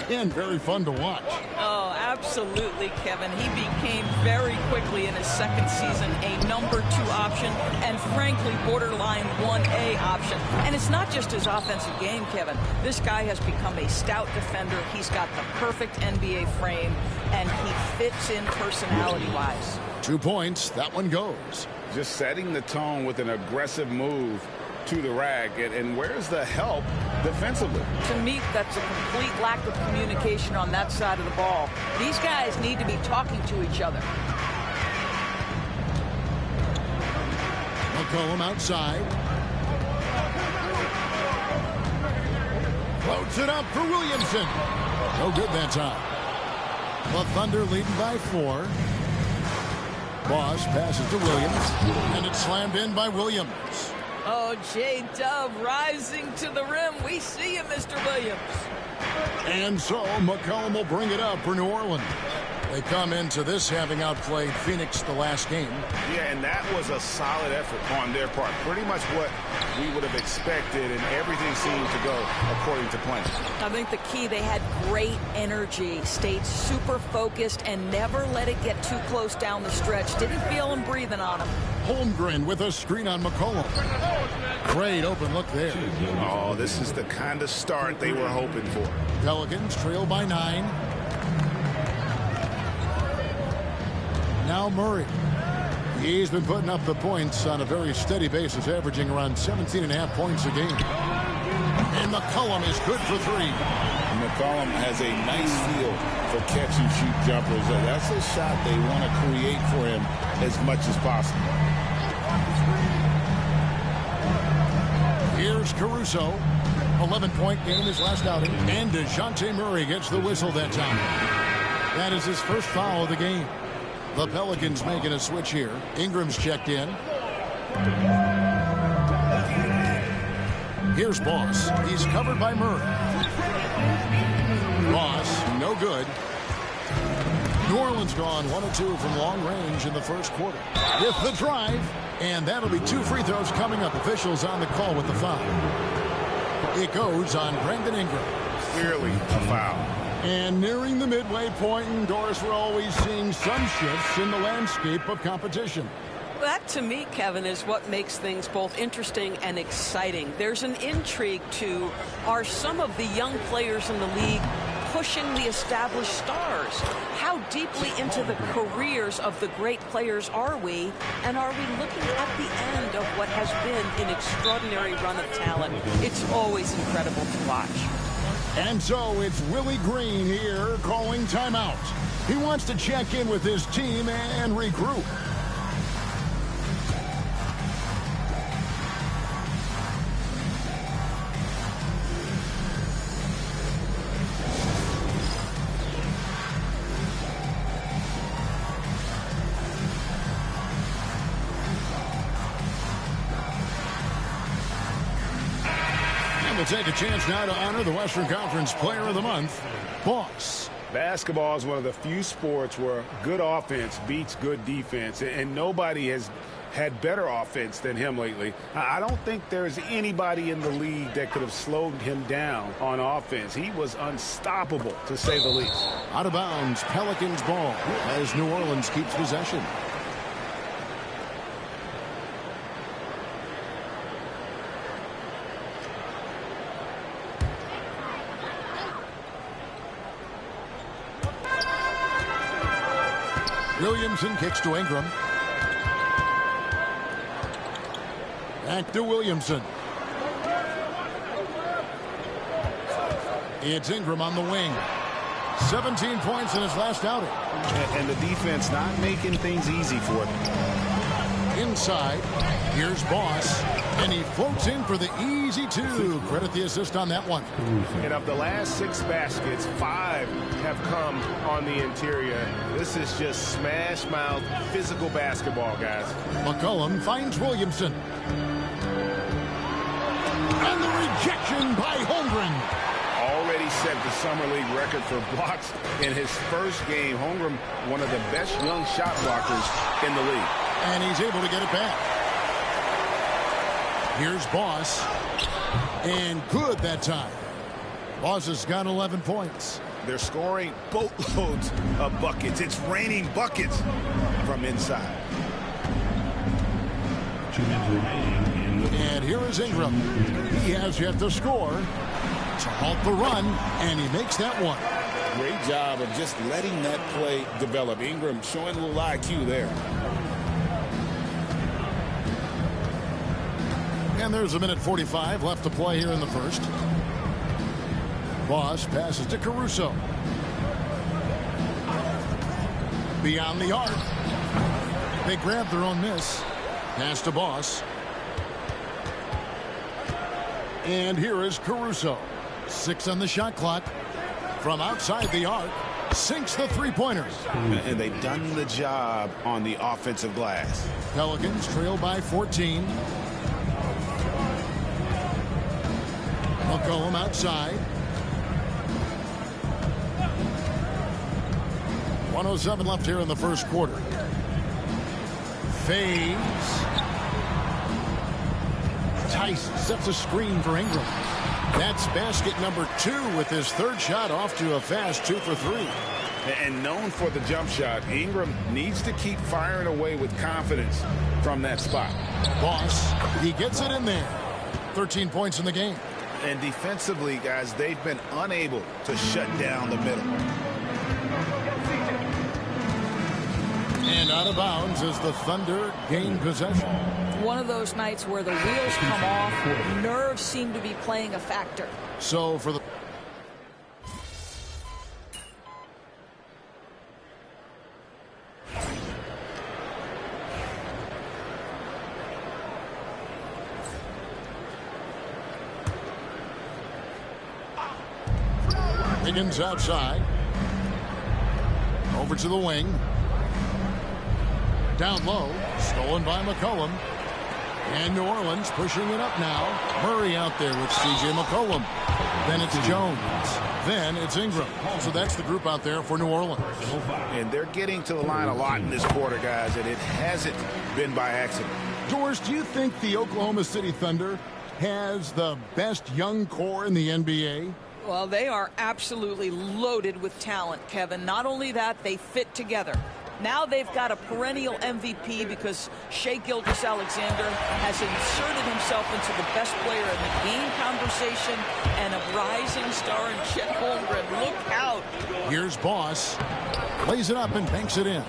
and very fun to watch. Oh, absolutely, Kevin. He became very quickly in his second season a number 2 option and, frankly, borderline 1A option. And it's not just his offensive game, Kevin. This guy has become a stout defender. He's got the perfect NBA frame, and he fits in personality-wise. 2 points. That one goes. Just setting the tone with an aggressive move to the rack. And where's the help defensively? To me, that's a complete lack of communication on that side of the ball. These guys need to be talking to each other. McCollum outside. Floats it up for Williamson. No good that time. The Thunder leading by 4. Boss passes to Williams, and it's slammed in by Williams. Oh, J-Dub rising to the rim. We see you, Mr. Williams. And so McCollum will bring it up for New Orleans. They come into this having outplayed Phoenix the last game. Yeah, and that was a solid effort on their part. Pretty much what we would have expected, and everything seemed to go according to plan. I think the key, they had great energy, stayed super focused, and never let it get too close down the stretch. Didn't feel them breathing on them. Holmgren with a screen on McCollum. Great open look there. Oh, this is the kind of start they were hoping for. Pelicans trail by 9. Now Murray. He's been putting up the points on a very steady basis, averaging around 17.5 points a game. And McCollum is good for 3. McCollum has a nice feel for catch-and-shoot jumpers. That's a shot they want to create for him as much as possible. Here's Caruso. 11-point game his last outing. And DeJounte Murray gets the whistle that time. That is his first foul of the game. The Pelicans making a switch here. Ingram's checked in. Here's Boss. He's covered by Murray. Boss, no good. New Orleans gone 1 of 2 from long range in the first quarter. With the drive, and that'll be 2 free throws coming up. Officials on the call with the foul. It goes on Brandon Ingram. Clearly a foul. And nearing the midway point, and Doris, we're always seeing some shifts in the landscape of competition. That, to me, Kevin, is what makes things both interesting and exciting. There's an intrigue to, are some of the young players in the league pushing the established stars? How deeply into the careers of the great players are we? And are we looking at the end of what has been an extraordinary run of talent? It's always incredible to watch. And so it's Willie Green here calling timeout. He wants to check in with his team and regroup. We'll take a chance now to honor the Western Conference Player of the Month, Boss. Basketball is one of the few sports where good offense beats good defense, and nobody has had better offense than him lately. I don't think there's anybody in the league that could have slowed him down on offense. He was unstoppable, to say the least. Out of bounds, Pelicans ball as New Orleans keeps possession. Williamson kicks to Ingram. Back to Williamson. It's Ingram on the wing. 17 points in his last outing. And the defense not making things easy for them. Inside, here's Boss. And he floats in for the easy 2. Credit the assist on that one. And of the last 6 baskets, 5 have come on the interior. This is just smash-mouth physical basketball, guys. McCollum finds Williamson. And the rejection by Holmgren. Already set the Summer League record for blocks in his first game. Holmgren, one of the best young shot blockers in the league. And he's able to get it back. Here's Boss. And good that time. Boss has got 11 points. They're scoring boatloads of buckets. It's raining buckets from inside. 2 minutes remaining. And here is Ingram. He has yet to score. To halt the run, and he makes that one. Great job of just letting that play develop. Ingram showing a little IQ there. And there's a minute 45 left to play here in the first. Boss passes to Caruso. Beyond the arc. They grab their own miss. Pass to Boss. And here is Caruso. 6 on the shot clock. From outside the arc. Sinks the three-pointers. And they've done the job on the offensive glass. Pelicans trail by 14. McCollum outside. 1:07 left here in the first quarter. Fades. Tice sets a screen for Ingram. That's basket number 2 with his third shot off to a fast 2 for 3. And known for the jump shot, Ingram needs to keep firing away with confidence from that spot. Boss, he gets it in there. 13 points in the game. And defensively, guys, they've been unable to shut down the middle. And out of bounds as the Thunder gain possession. One of those nights where the wheels come off, nerves seem to be playing a factor. So for the Higgins outside. Over to the wing. Down low. Stolen by McCollum. And New Orleans pushing it up now. Murray out there with C.J. McCollum. Then it's Jones. Then it's Ingram. So that's the group out there for New Orleans. And they're getting to the line a lot in this quarter, guys, and it hasn't been by accident. Doris, do you think the Oklahoma City Thunder has the best young core in the NBA? Well, they are absolutely loaded with talent, Kevin. Not only that, they fit together. Now they've got a perennial MVP because Shai Gilgeous-Alexander has inserted himself into the best player in the game conversation and a rising star in Chet Holmgren. Look out. Here's Boss. Plays it up and banks it in.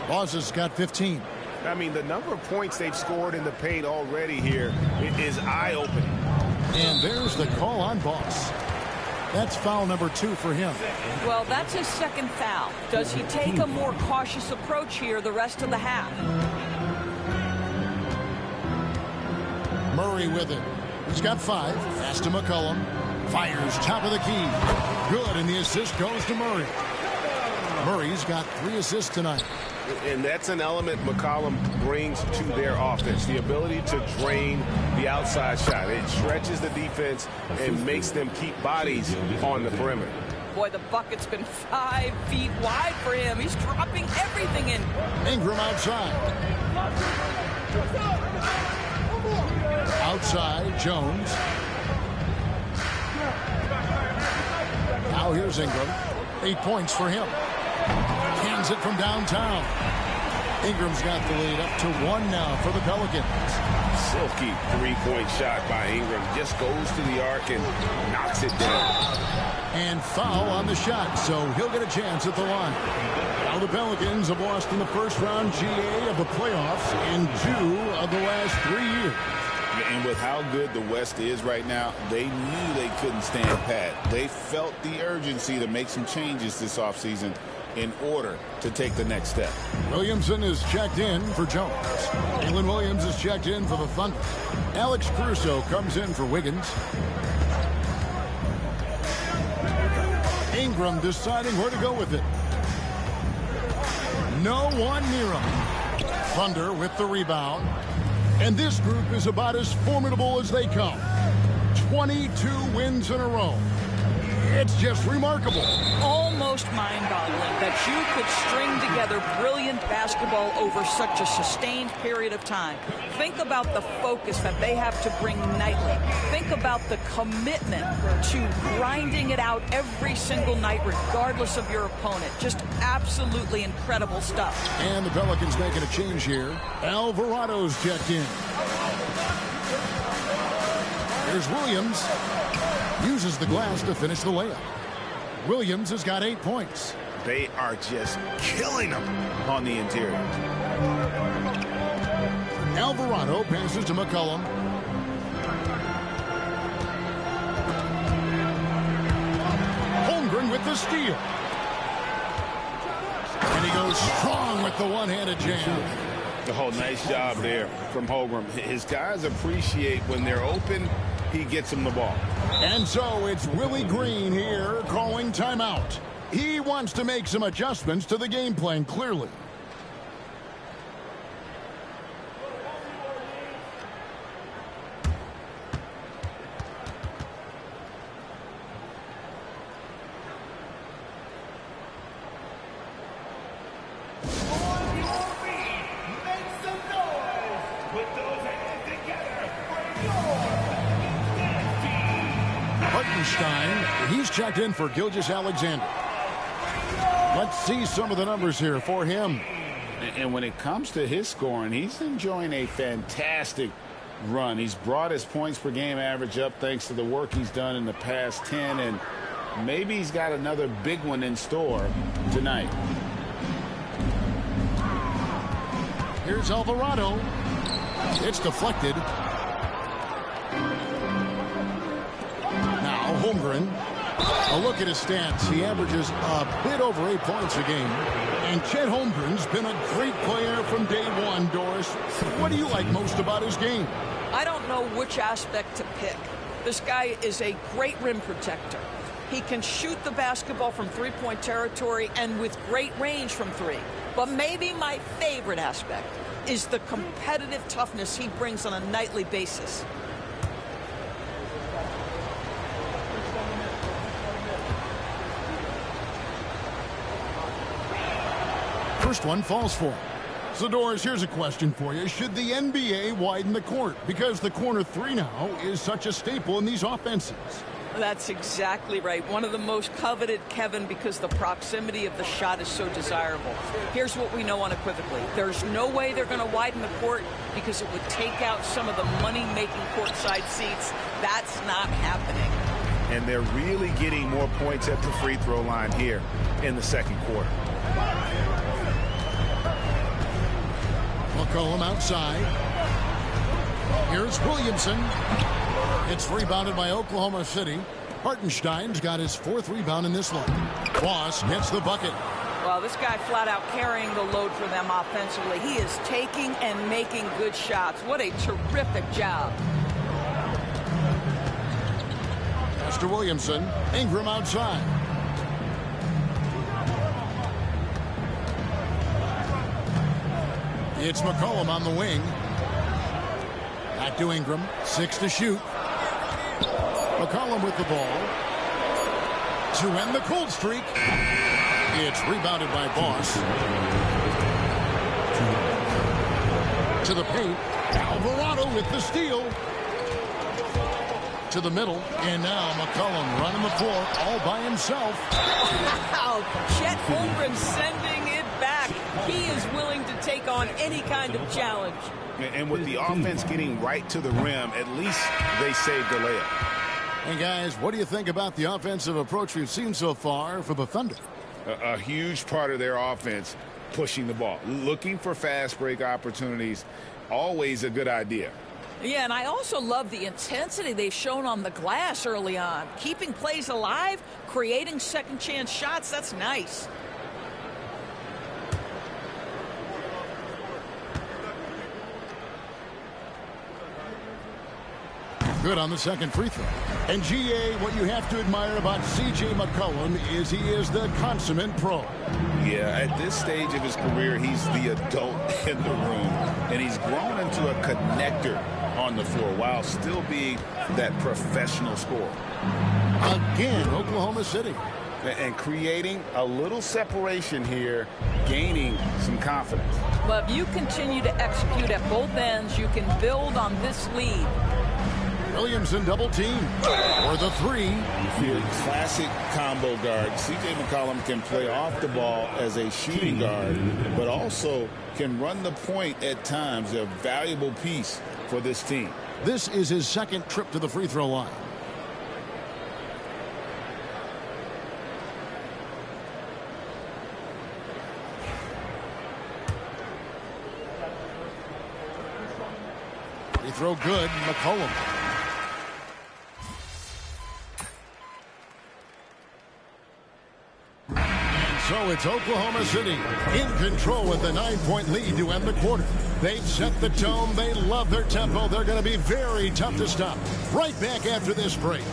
Boss has got 15. I mean, the number of points they've scored in the paint already here is eye-opening. And there's the call on Boss. That's foul number 2 for him. Well, that's his second foul. Does he take a more cautious approach here the rest of the half? Murray with it. He's got 5. Pass to McCollum. Fires top of the key. Good, and the assist goes to Murray. Murray's got 3 assists tonight. And that's an element McCollum brings to their offense, the ability to drain the outside shot. It stretches the defense and makes them keep bodies on the perimeter. Boy, the bucket's been 5 feet wide for him. He's dropping everything in. Ingram outside. Outside, Jones. Now here's Ingram. 8 points for him. Cans it from downtown. Ingram's got the lead up to 1 now for the Pelicans. Silky 3-point shot by Ingram. Just goes to the arc and knocks it down. And foul on the shot, so he'll get a chance at the line. Now the Pelicans have lost in the first round GA of the playoffs in 2 of the last 3 years. And with how good the West is right now, they knew they couldn't stand pat. They felt the urgency to make some changes this offseason in order to take the next step. Williamson is checked in for Jones. Jalen Williams is checked in for the Thunder. Alex Caruso comes in for Wiggins. Ingram deciding where to go with it. No one near him. Thunder with the rebound. And this group is about as formidable as they come. 22 wins in a row. It's just remarkable. Almost mind-boggling that you could string together brilliant basketball over such a sustained period of time. Think about the focus that they have to bring nightly. Think about the commitment to grinding it out every single night, regardless of your opponent. Just absolutely incredible stuff. And the Pelicans making a change here. Alvarado's checked in. Here's Williams. Uses the glass to finish the layup. Williams has got 8 points. They are just killing them on the interior. Alvarado passes to McCollum. Holmgren with the steal. And he goes strong with the one-handed jam. Oh, nice job there from Holmgren. His guys appreciate when they're open, he gets them the ball. And so it's Willie Green here calling timeout. He wants to make some adjustments to the game plan, clearly. Hartenstein. He's checked in for Gilgeous-Alexander. Let's see some of the numbers here for him. And when it comes to his scoring, he's enjoying a fantastic run. He's brought his points per game average up thanks to the work he's done in the past 10, and maybe he's got another big one in store tonight. Here's Alvarado. It's deflected. Now Holmgren. A look at his stats. He averages a bit over 8 points a game. And Chet Holmgren's been a great player from day one, Doris. What do you like most about his game? I don't know which aspect to pick. This guy is a great rim protector. He can shoot the basketball from three-point territory and with great range from three. But maybe my favorite aspect is the competitive toughness he brings on a nightly basis. First one falls for him. So, Doris, here's a question for you. Should the NBA widen the court? Because the corner three now is such a staple in these offenses. That's exactly right. One of the most coveted, Kevin, because the proximity of the shot is so desirable. Here's what we know unequivocally. There's no way they're going to widen the court because it would take out some of the money-making courtside seats. That's not happening. And they're really getting more points at the free throw line here in the second quarter. McCollum outside. Here's Williamson. It's rebounded by Oklahoma City. Hartenstein's got his fourth rebound in this one. Voss gets the bucket. Well, this guy flat out carrying the load for them offensively. He is taking and making good shots. What a terrific job. Pastor Williamson. Ingram outside. It's McCollum on the wing. Back to Ingram. 6 to shoot. McCollum with the ball. To end the cold streak. It's rebounded by Voss. To the paint. Alvarado with the steal. To the middle. And now McCollum running the floor all by himself. Wow. Chet Holmgren sending it back. He is willing to take on any kind of challenge. And with the offense getting right to the rim, at least they saved the layup. And guys, what do you think about the offensive approach we've seen so far for the Thunder? A huge part of their offense, pushing the ball, looking for fast break opportunities, always a good idea. Yeah, and I also love the intensity they've shown on the glass early on. Keeping plays alive, creating second chance shots, that's nice. Good on the second free throw. And GA, what you have to admire about C.J. McCollum is he is the consummate pro. Yeah, at this stage of his career, he's the adult in the room. And he's grown into a connector on the floor while still being that professional scorer. Again, Oklahoma City. And creating a little separation here, gaining some confidence. Well, if you continue to execute at both ends, you can build on this lead. Williamson double team for the three. Your classic combo guard. C.J. McCollum can play off the ball as a shooting guard, but also can run the point at times. A valuable piece for this team. This is his second trip to the free throw line. Free throw good, McCollum. So it's Oklahoma City in control with a 9-point lead to end the quarter. They've set the tone. They love their tempo. They're going to be very tough to stop. Right back after this break.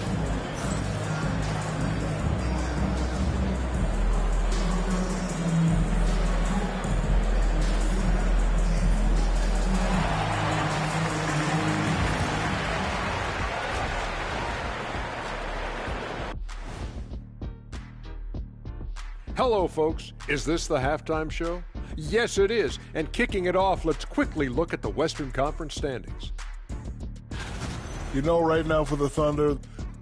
Hello, folks. Is this the halftime show? Yes, it is. And kicking it off, let's quickly look at the Western Conference standings. You know, right now for the Thunder,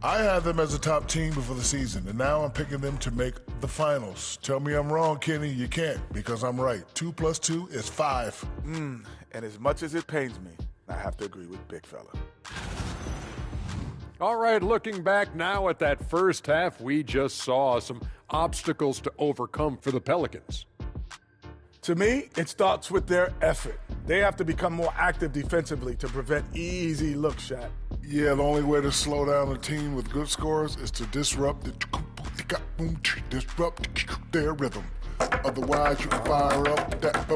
I had them as a top team before the season, and now I'm picking them to make the finals. Tell me I'm wrong, Kenny. You can't, because I'm right. 2 + 2 is 5. And as much as it pains me, I have to agree with Big Fella. All right, looking back now at that first half, we just saw some obstacles to overcome for the Pelicans. To me, it starts with their effort. They have to become more active defensively to prevent easy look shot. Yeah, the only way to slow down a team with good scores is to disrupt their rhythm. Otherwise, you can fire up that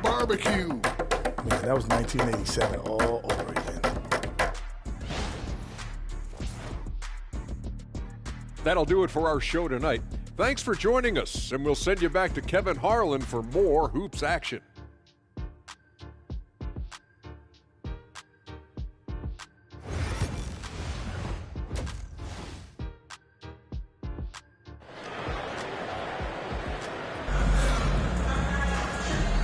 barbecue. Man, that was 1987 all over again. That'll do it for our show tonight. Thanks for joining us, and we'll send you back to Kevin Harlan for more Hoops action.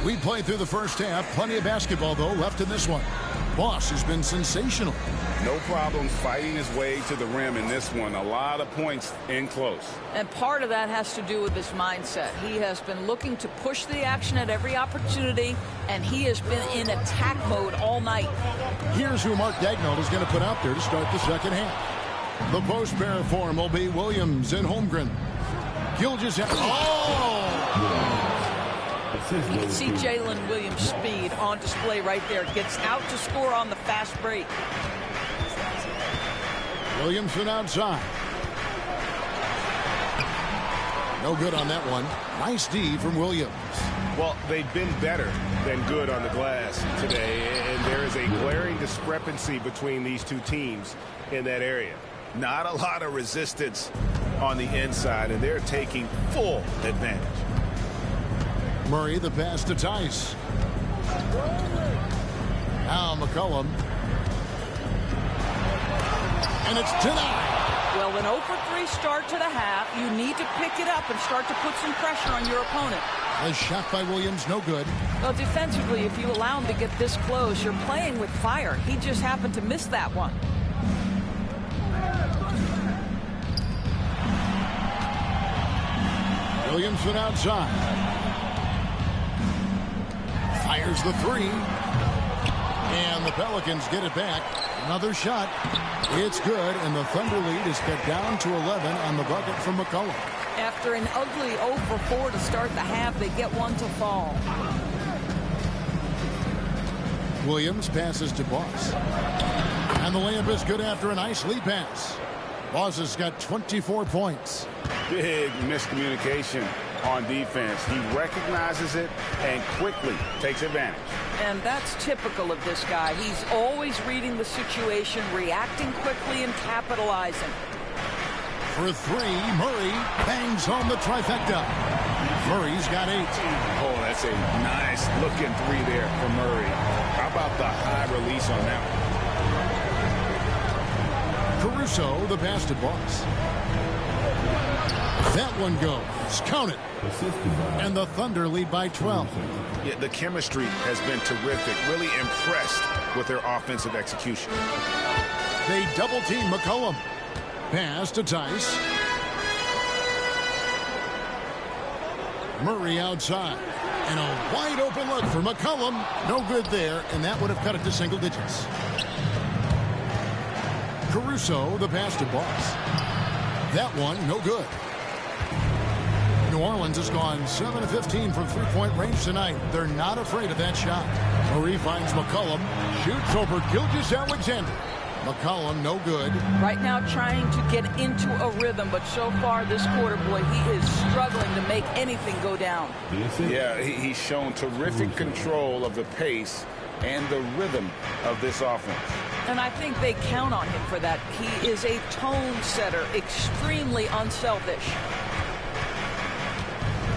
We played through the first half. Plenty of basketball, though, left in this one. Boss has been sensational. No problem fighting his way to the rim in this one. A lot of points in close. And part of that has to do with his mindset. He has been looking to push the action at every opportunity, and he has been in attack mode all night. Here's who Mark Daigneault is going to put out there to start the second half. The post pair form will be Williams and Holmgren. Gilgeous. You can see Jalen Williams' speed on display right there. Gets out to score on the fast break. Williamson outside. No good on that one. Nice D from Williams. Well, they've been better than good on the glass today, and there is a glaring discrepancy between these two teams in that area. Not a lot of resistance on the inside, and they're taking full advantage. Murray, the pass to Tice. Now McCollum. And it's denied. Well, an 0-for-3 start to the half. You need to pick it up and start to put some pressure on your opponent. A shot by Williams, no good. Well, defensively, if you allow him to get this close, you're playing with fire. He just happened to miss that one. Williamson outside. Fires the three. And the Pelicans get it back. Another shot. It's good, and the Thunder lead is cut down to 11 on the bucket from McCollum. After an ugly 0-for-4 to start the half, they get one to fall. Williams passes to Boss. And the layup is good after a nice lead pass. Boss has got 24 points. Big miscommunication on defense. He recognizes it and quickly takes advantage. And that's typical of this guy. He's always reading the situation, reacting quickly, and capitalizing. For three, Murray bangs home the trifecta. Murray's got 8. Oh, that's a nice looking three there for Murray. How about the high release on that one? Caruso, the pass to Boss. That one goes. Count it. And the Thunder lead by 12. Yeah, the chemistry has been terrific. Really impressed with their offensive execution. They double team McCollum. Pass to Tice. Murray outside. And a wide open look for McCollum. No good there, and that would have cut it to single digits. Caruso, the pass to Boss. That one, no good. New Orleans has gone 7 of 15 from three-point range tonight. They're not afraid of that shot. Murray finds McCollum. Shoots over Gilgeous-Alexander. McCollum, no good. Right now trying to get into a rhythm, but so far this quarter, boy, he is struggling to make anything go down. Yeah, he's shown terrific control of the pace and the rhythm of this offense. And I think they count on him for that. He is a tone setter, extremely unselfish.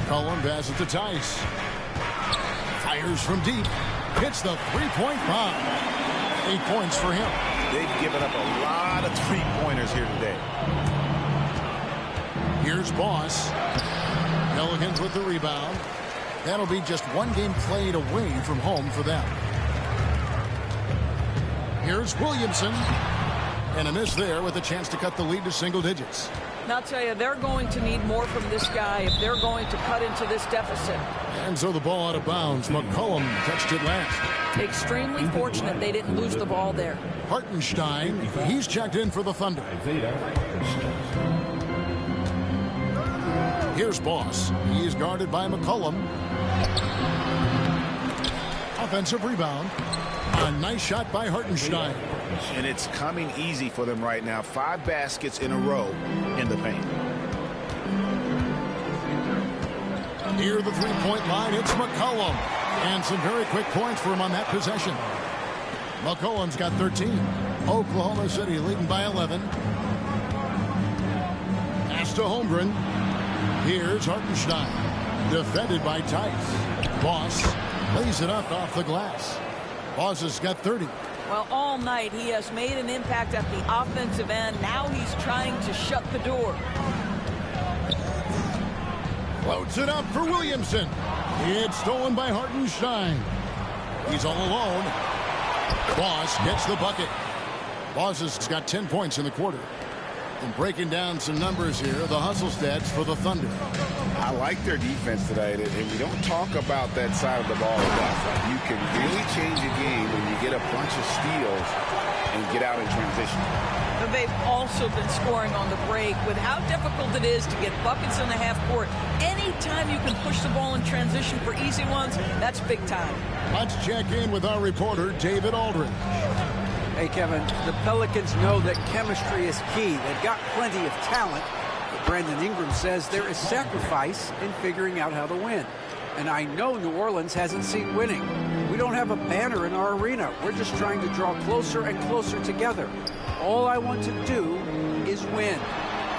McCollum passes to Tice. Fires from deep. Hits the three-point bomb. 8 points for him. They've given up a lot of three-pointers here today. Here's Boss. Pelicans with the rebound. That'll be just one game played away from home for them. Here's Williamson. And a miss there with a chance to cut the lead to single digits. And I'll tell you, they're going to need more from this guy if they're going to cut into this deficit. And so the ball out of bounds. McCollum touched it last. Extremely fortunate they didn't lose the ball there. Hartenstein, he's checked in for the Thunder. Here's Boss. He's guarded by McCollum. Offensive rebound. A nice shot by Hartenstein. And it's coming easy for them right now. 5 baskets in a row in the paint. Near the three-point line, it's McCollum. And some very quick points for him on that possession. McCollum's got 13. Oklahoma City leading by 11. Pass to Holmgren. Here's Hartenstein. Defended by Tice. Boss lays it up off the glass. Boss has got 30. Well, all night he has made an impact at the offensive end. Now he's trying to shut the door. Floats it up for Williamson. It's stolen by Hartenstein. He's all alone. Boss gets the bucket. Boss has got 10 points in the quarter. And breaking down some numbers here, the hustle stats for the Thunder. I like their defense tonight, and we don't talk about that side of the ball enough. You can really change a game when you get a bunch of steals and get out in transition. But they've also been scoring on the break. With how difficult it is to get buckets in the half court, anytime you can push the ball in transition for easy ones, that's big time. Let's check in with our reporter, David Aldridge. Hey, Kevin, the Pelicans know that chemistry is key. They've got plenty of talent, but Brandon Ingram says there is sacrifice in figuring out how to win. And I know New Orleans hasn't seen winning. We don't have a banner in our arena. We're just trying to draw closer and closer together. All I want to do is win.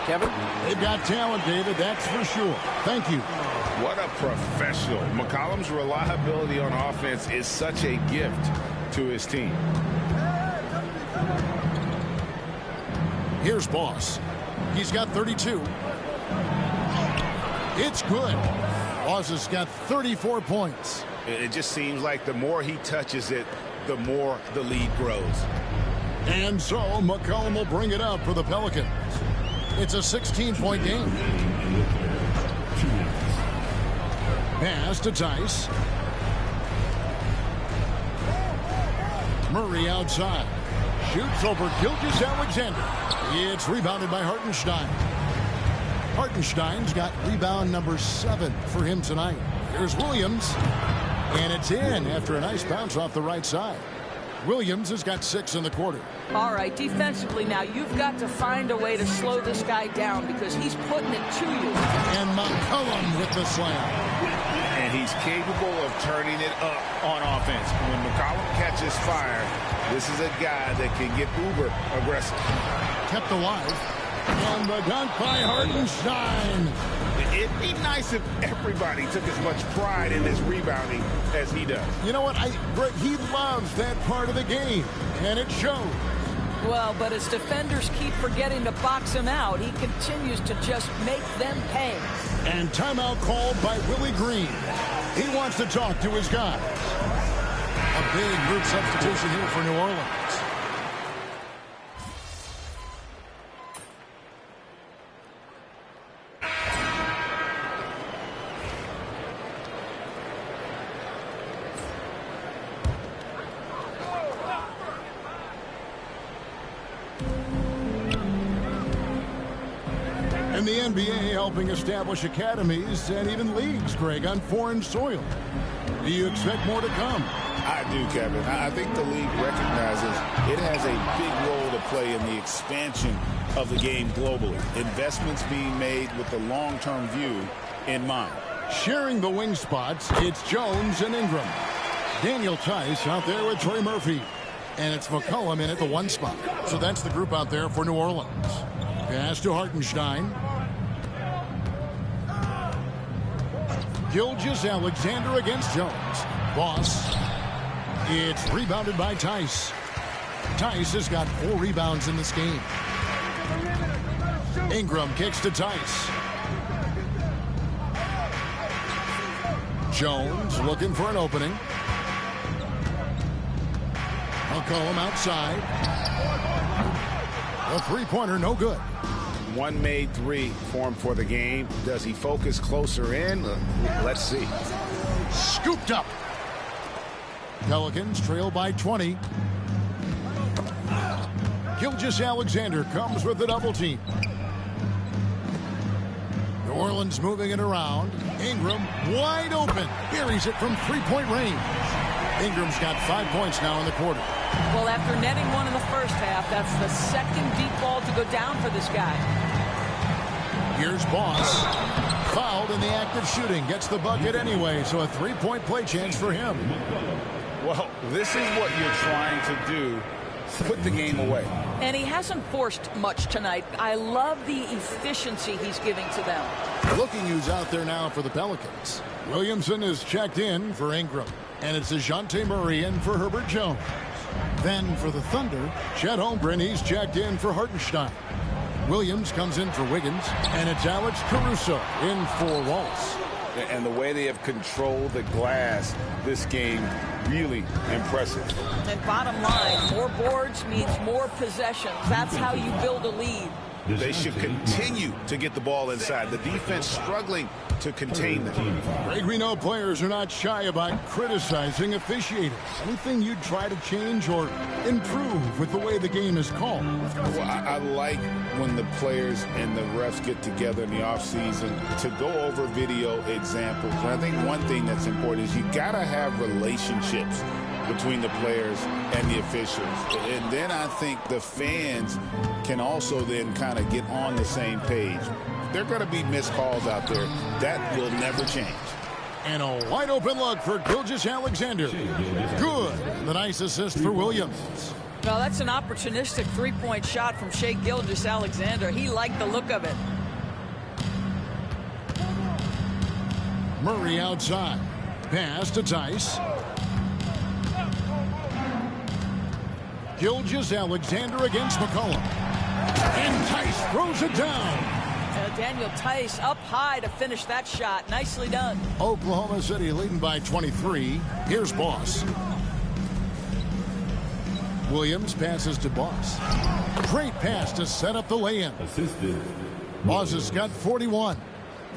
Kevin? They've got talent, David, that's for sure. Thank you. What a professional. McCollum's reliability on offense is such a gift to his team. Here's Boss. He's got 32. It's good. Boss has got 34 points. It just seems like the more he touches it, the more the lead grows. And so McCollum will bring it up for the Pelicans. It's a 16-point game. Pass to Tice. Murray outside. Shoots over Gilgeous-Alexander. It's rebounded by Hartenstein. Hartenstein's got rebound number 7 for him tonight. Here's Williams. And it's in after a nice bounce off the right side. Williams has got 6 in the quarter. All right, defensively now, you've got to find a way to slow this guy down because he's putting it to you. And McCollum with the slam. And he's capable of turning it up on offense. When McCollum catches fire, this is a guy that can get uber aggressive. Kept alive. And the dunk by Hartenstein. It'd be nice if everybody took as much pride in his rebounding as he does. You know what? He loves that part of the game, and it shows. Well, but as defenders keep forgetting to box him out, he continues to just make them pay. And timeout called by Willie Green. He wants to talk to his guys. A big group substitution here for New Orleans. And the NBA helping establish academies and even leagues, Greg, on foreign soil. Do you expect more to come? I do, Kevin. I think the league recognizes it has a big role to play in the expansion of the game globally. Investments being made with the long-term view in mind. Sharing the wing spots, it's Jones and Ingram. Daniel Tice out there with Trey Murphy. And it's McCollum in at the 1 spot. So that's the group out there for New Orleans. Pass to Hartenstein. Gilgeous-Alexander against Jones. Boss. It's rebounded by Tice. Tice has got 4 rebounds in this game. Ingram kicks to Tice. Jones looking for an opening. McCollum outside. A three-pointer, no good. One made three formed for the game. Does he focus closer in? Let's see. Scooped up. Pelicans trail by 20. Gilgeous-Alexander comes with the double team. New Orleans moving it around. Ingram wide open. Buries it from three-point range. Ingram's got 5 points now in the quarter. Well, after netting one in the first half, that's the second deep ball to go down for this guy. Here's Boss. Fouled in the act of shooting. Gets the bucket anyway, so a three-point play chance for him. Well, this is what you're trying to do. Put the game away. And he hasn't forced much tonight. I love the efficiency he's giving to them. Looking who's out there now for the Pelicans. Williamson is checked in for Ingram. And it's DeJounte Murray in for Herbert Jones. Then for the Thunder, Chet Holmgren, he's checked in for Hartenstein. Williams comes in for Wiggins, and it's Alex Caruso in for Wallace. And the way they have controlled the glass this game, really impressive. And bottom line, more boards means more possessions. That's how you build a lead. They should continue to get the ball inside. The defense struggling to contain them. Greg, we know players are not shy about criticizing officiating. Anything you'd try to change or improve with the way the game is called? Well, I like when the players and the refs get together in the offseason to go over video examples. And I think one thing that's important is you got to have relationships between the players and the officials. And then I think the fans can also then kind of get on the same page. There are going to be missed calls out there. That will never change. And a wide open look for Gilgeous-Alexander. Good. The nice assist for Williams. Well, that's an opportunistic three-point shot from Shai Gilgeous-Alexander. He liked the look of it. Murray outside. Pass to Tice. Gilgeous-Alexander against McCollum. And Tice throws it down. Daniel Tice up high to finish that shot. Nicely done. Oklahoma City leading by 23. Here's Boss. Williams passes to Boss. Great pass to set up the lay-in. Boss has got 41.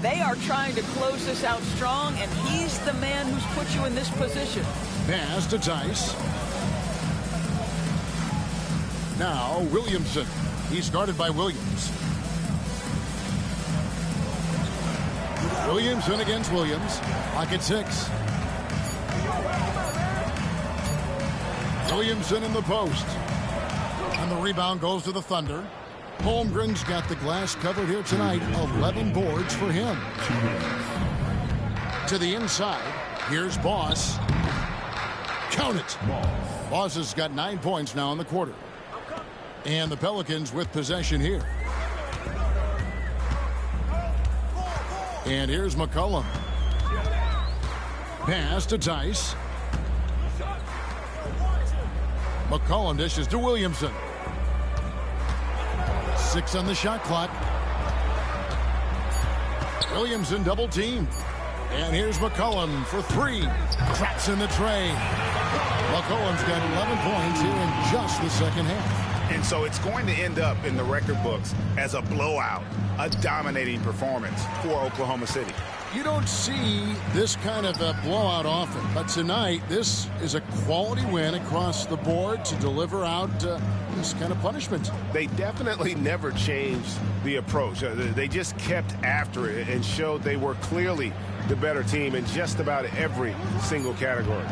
They are trying to close this out strong, and he's the man who's put you in this position. Pass to Tice. Now Williamson. He's guarded by Williams. Williamson against Williams. Pocket 6. Williamson in the post. And the rebound goes to the Thunder. Holmgren's got the glass covered here tonight. 11 boards for him. To the inside. Here's Boss. Count it. Boss has got 9 points now in the quarter. And the Pelicans with possession here. And here's McCollum. Pass to Tice. McCollum dishes to Williamson. 6 on the shot clock. Williamson double team. And here's McCollum for 3. Traps in the tray. McCollum's got 11 points here in just the second half. And so it's going to end up in the record books as a blowout, a dominating performance for Oklahoma City. You don't see this kind of a blowout often, but tonight this is a quality win across the board to deliver out this kind of punishment. They definitely never changed the approach. They just kept after it and showed they were clearly the better team in just about every single category.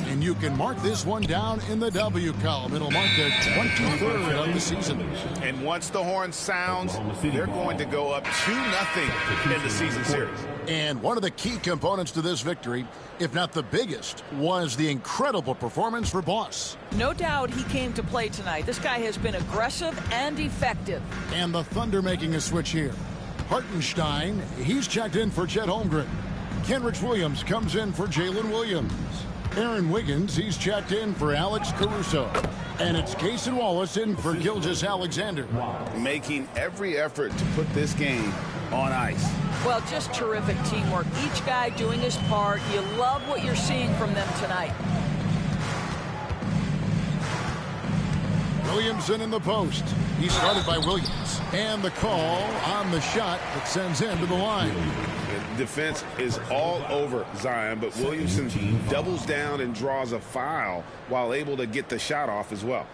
And you can mark this one down in the W column. It'll mark their 23rd of the season. And once the horn sounds, they're going to go up 2-0 in the season series. And one of the key components to this victory, if not the biggest, was the incredible performance for Boss. No doubt he came to play tonight. This guy has been aggressive and effective. And the Thunder making a switch here. Hartenstein, he's checked in for Chet Holmgren. Kenrich Williams comes in for Jalen Williams. Aaron Wiggins, he's checked in for Alex Caruso. And it's Cason Wallace in for Gilgeous-Alexander. Making every effort to put this game on ice. Well, just terrific teamwork. Each guy doing his part. You love what you're seeing from them tonight. Williamson in the post. He started by Williams. And the call on the shot that sends him to the line. The defense is all over Zion, but Williamson doubles down and draws a foul while able to get the shot off as well.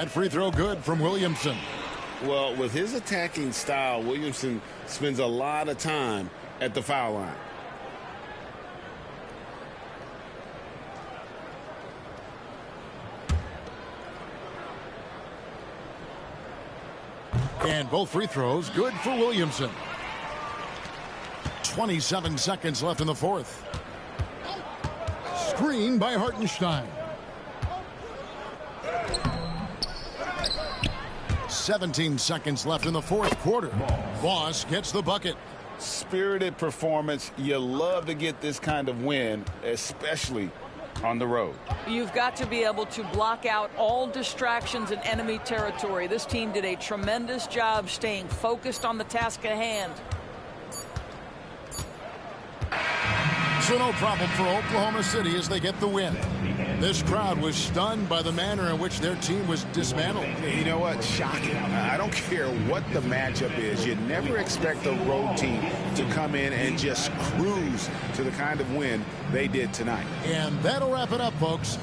That free throw good from Williamson. Well, with his attacking style, Williamson spends a lot of time at the foul line. And both free throws good for Williamson. 27 seconds left in the fourth. Screen by Hartenstein. 17 seconds left in the fourth quarter. Voss gets the bucket. Spirited performance. You love to get this kind of win, especially on the road. You've got to be able to block out all distractions in enemy territory. This team did a tremendous job staying focused on the task at hand. So no problem for Oklahoma City as they get the win. This crowd was stunned by the manner in which their team was dismantled. You know what? Shocking. I don't care what the matchup is. You never expect a road team to come in and just cruise to the kind of win they did tonight. And that'll wrap it up, folks.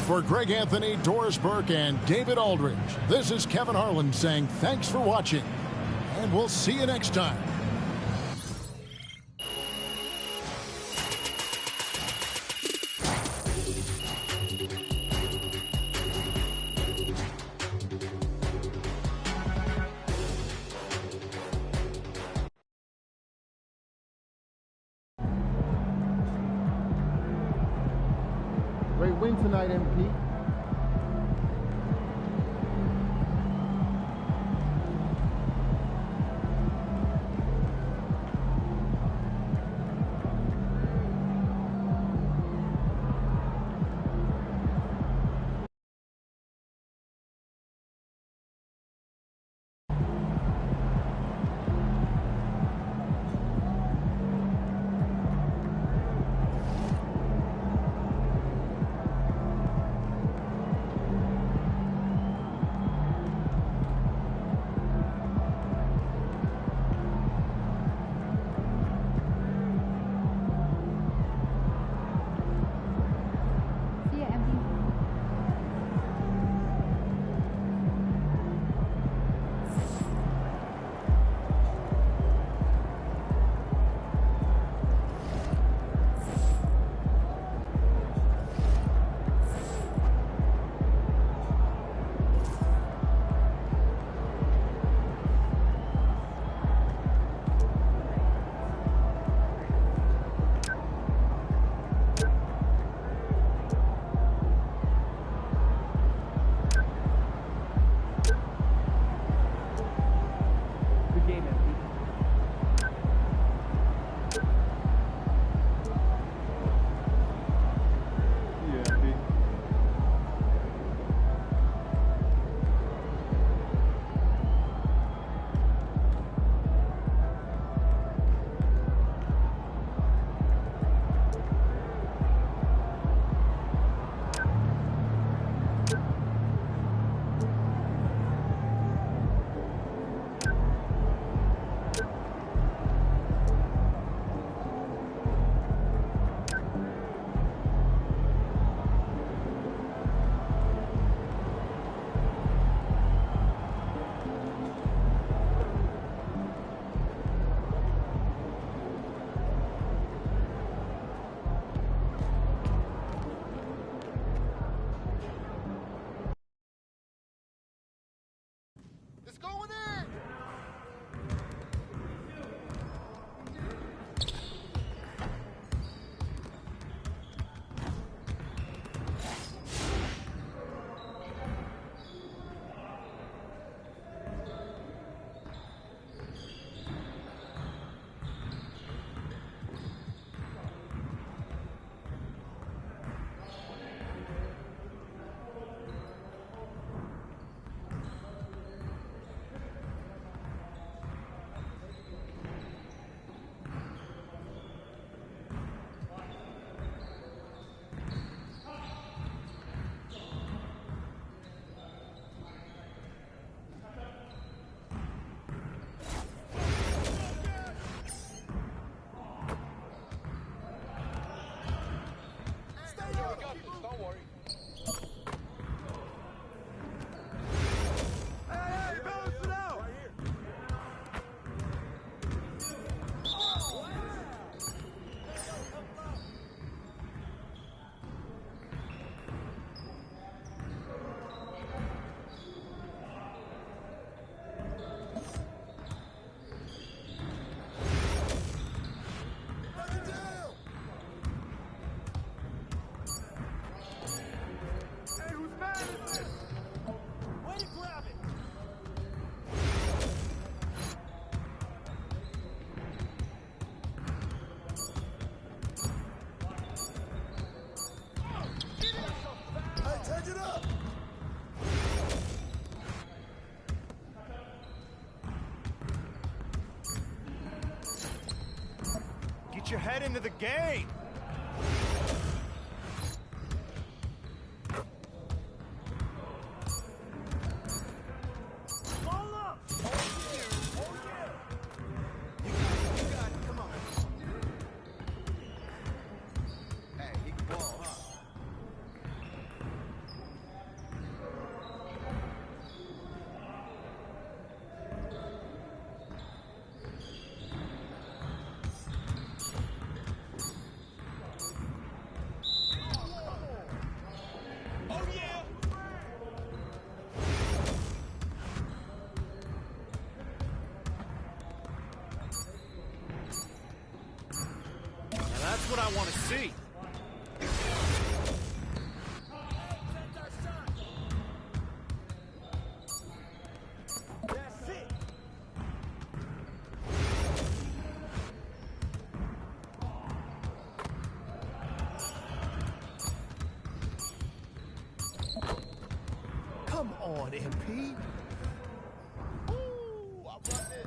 For Greg Anthony, Doris Burke, and David Aldridge, this is Kevin Harlan saying thanks for watching. And we'll see you next time. Great win tonight, MP. your head into the game. That's what I want to see. That's it. Come on, MP. Ooh, I run this.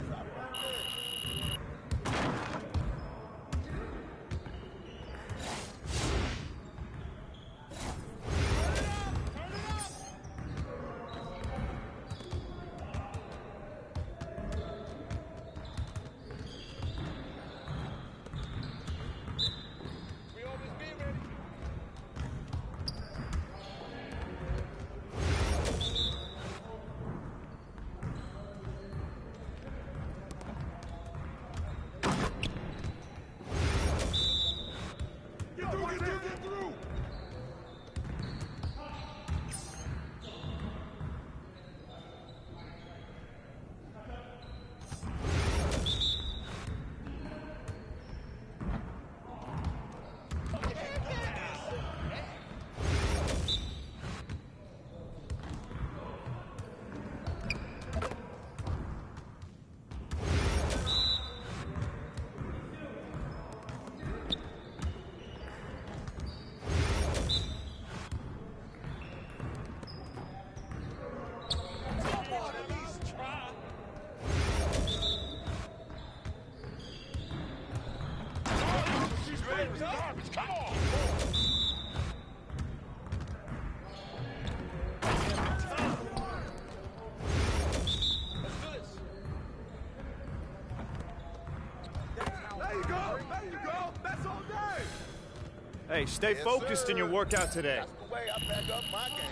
Come on! There you go. That's all day. Hey, stay focused in your workout today. That's the way I back up my game.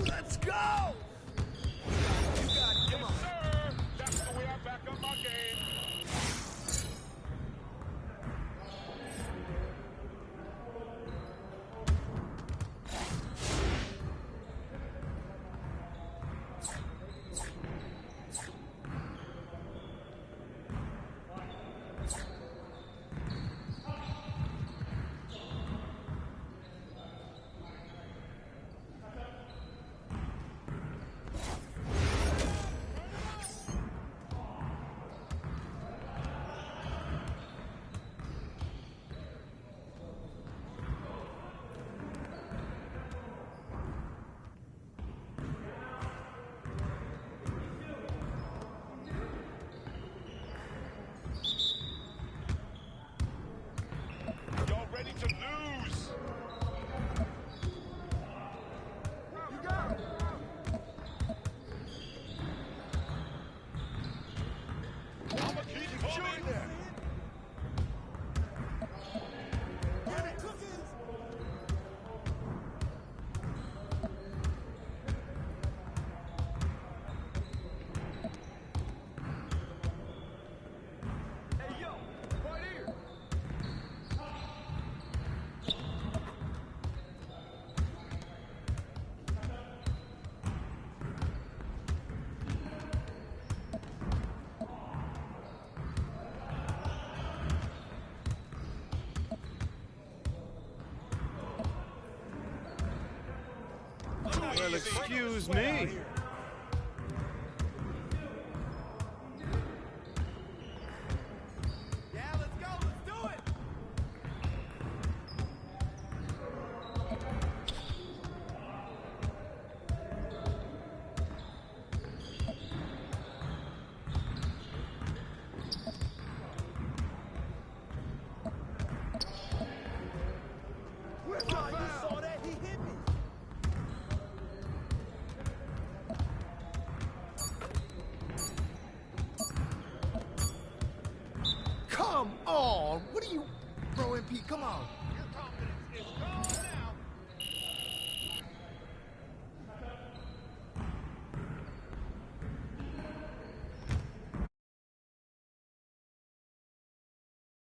Let's go! You got it. Come on. Sir, that's the way I back up my game. Well, excuse me. Come on! What are you, bro, MP? Come on.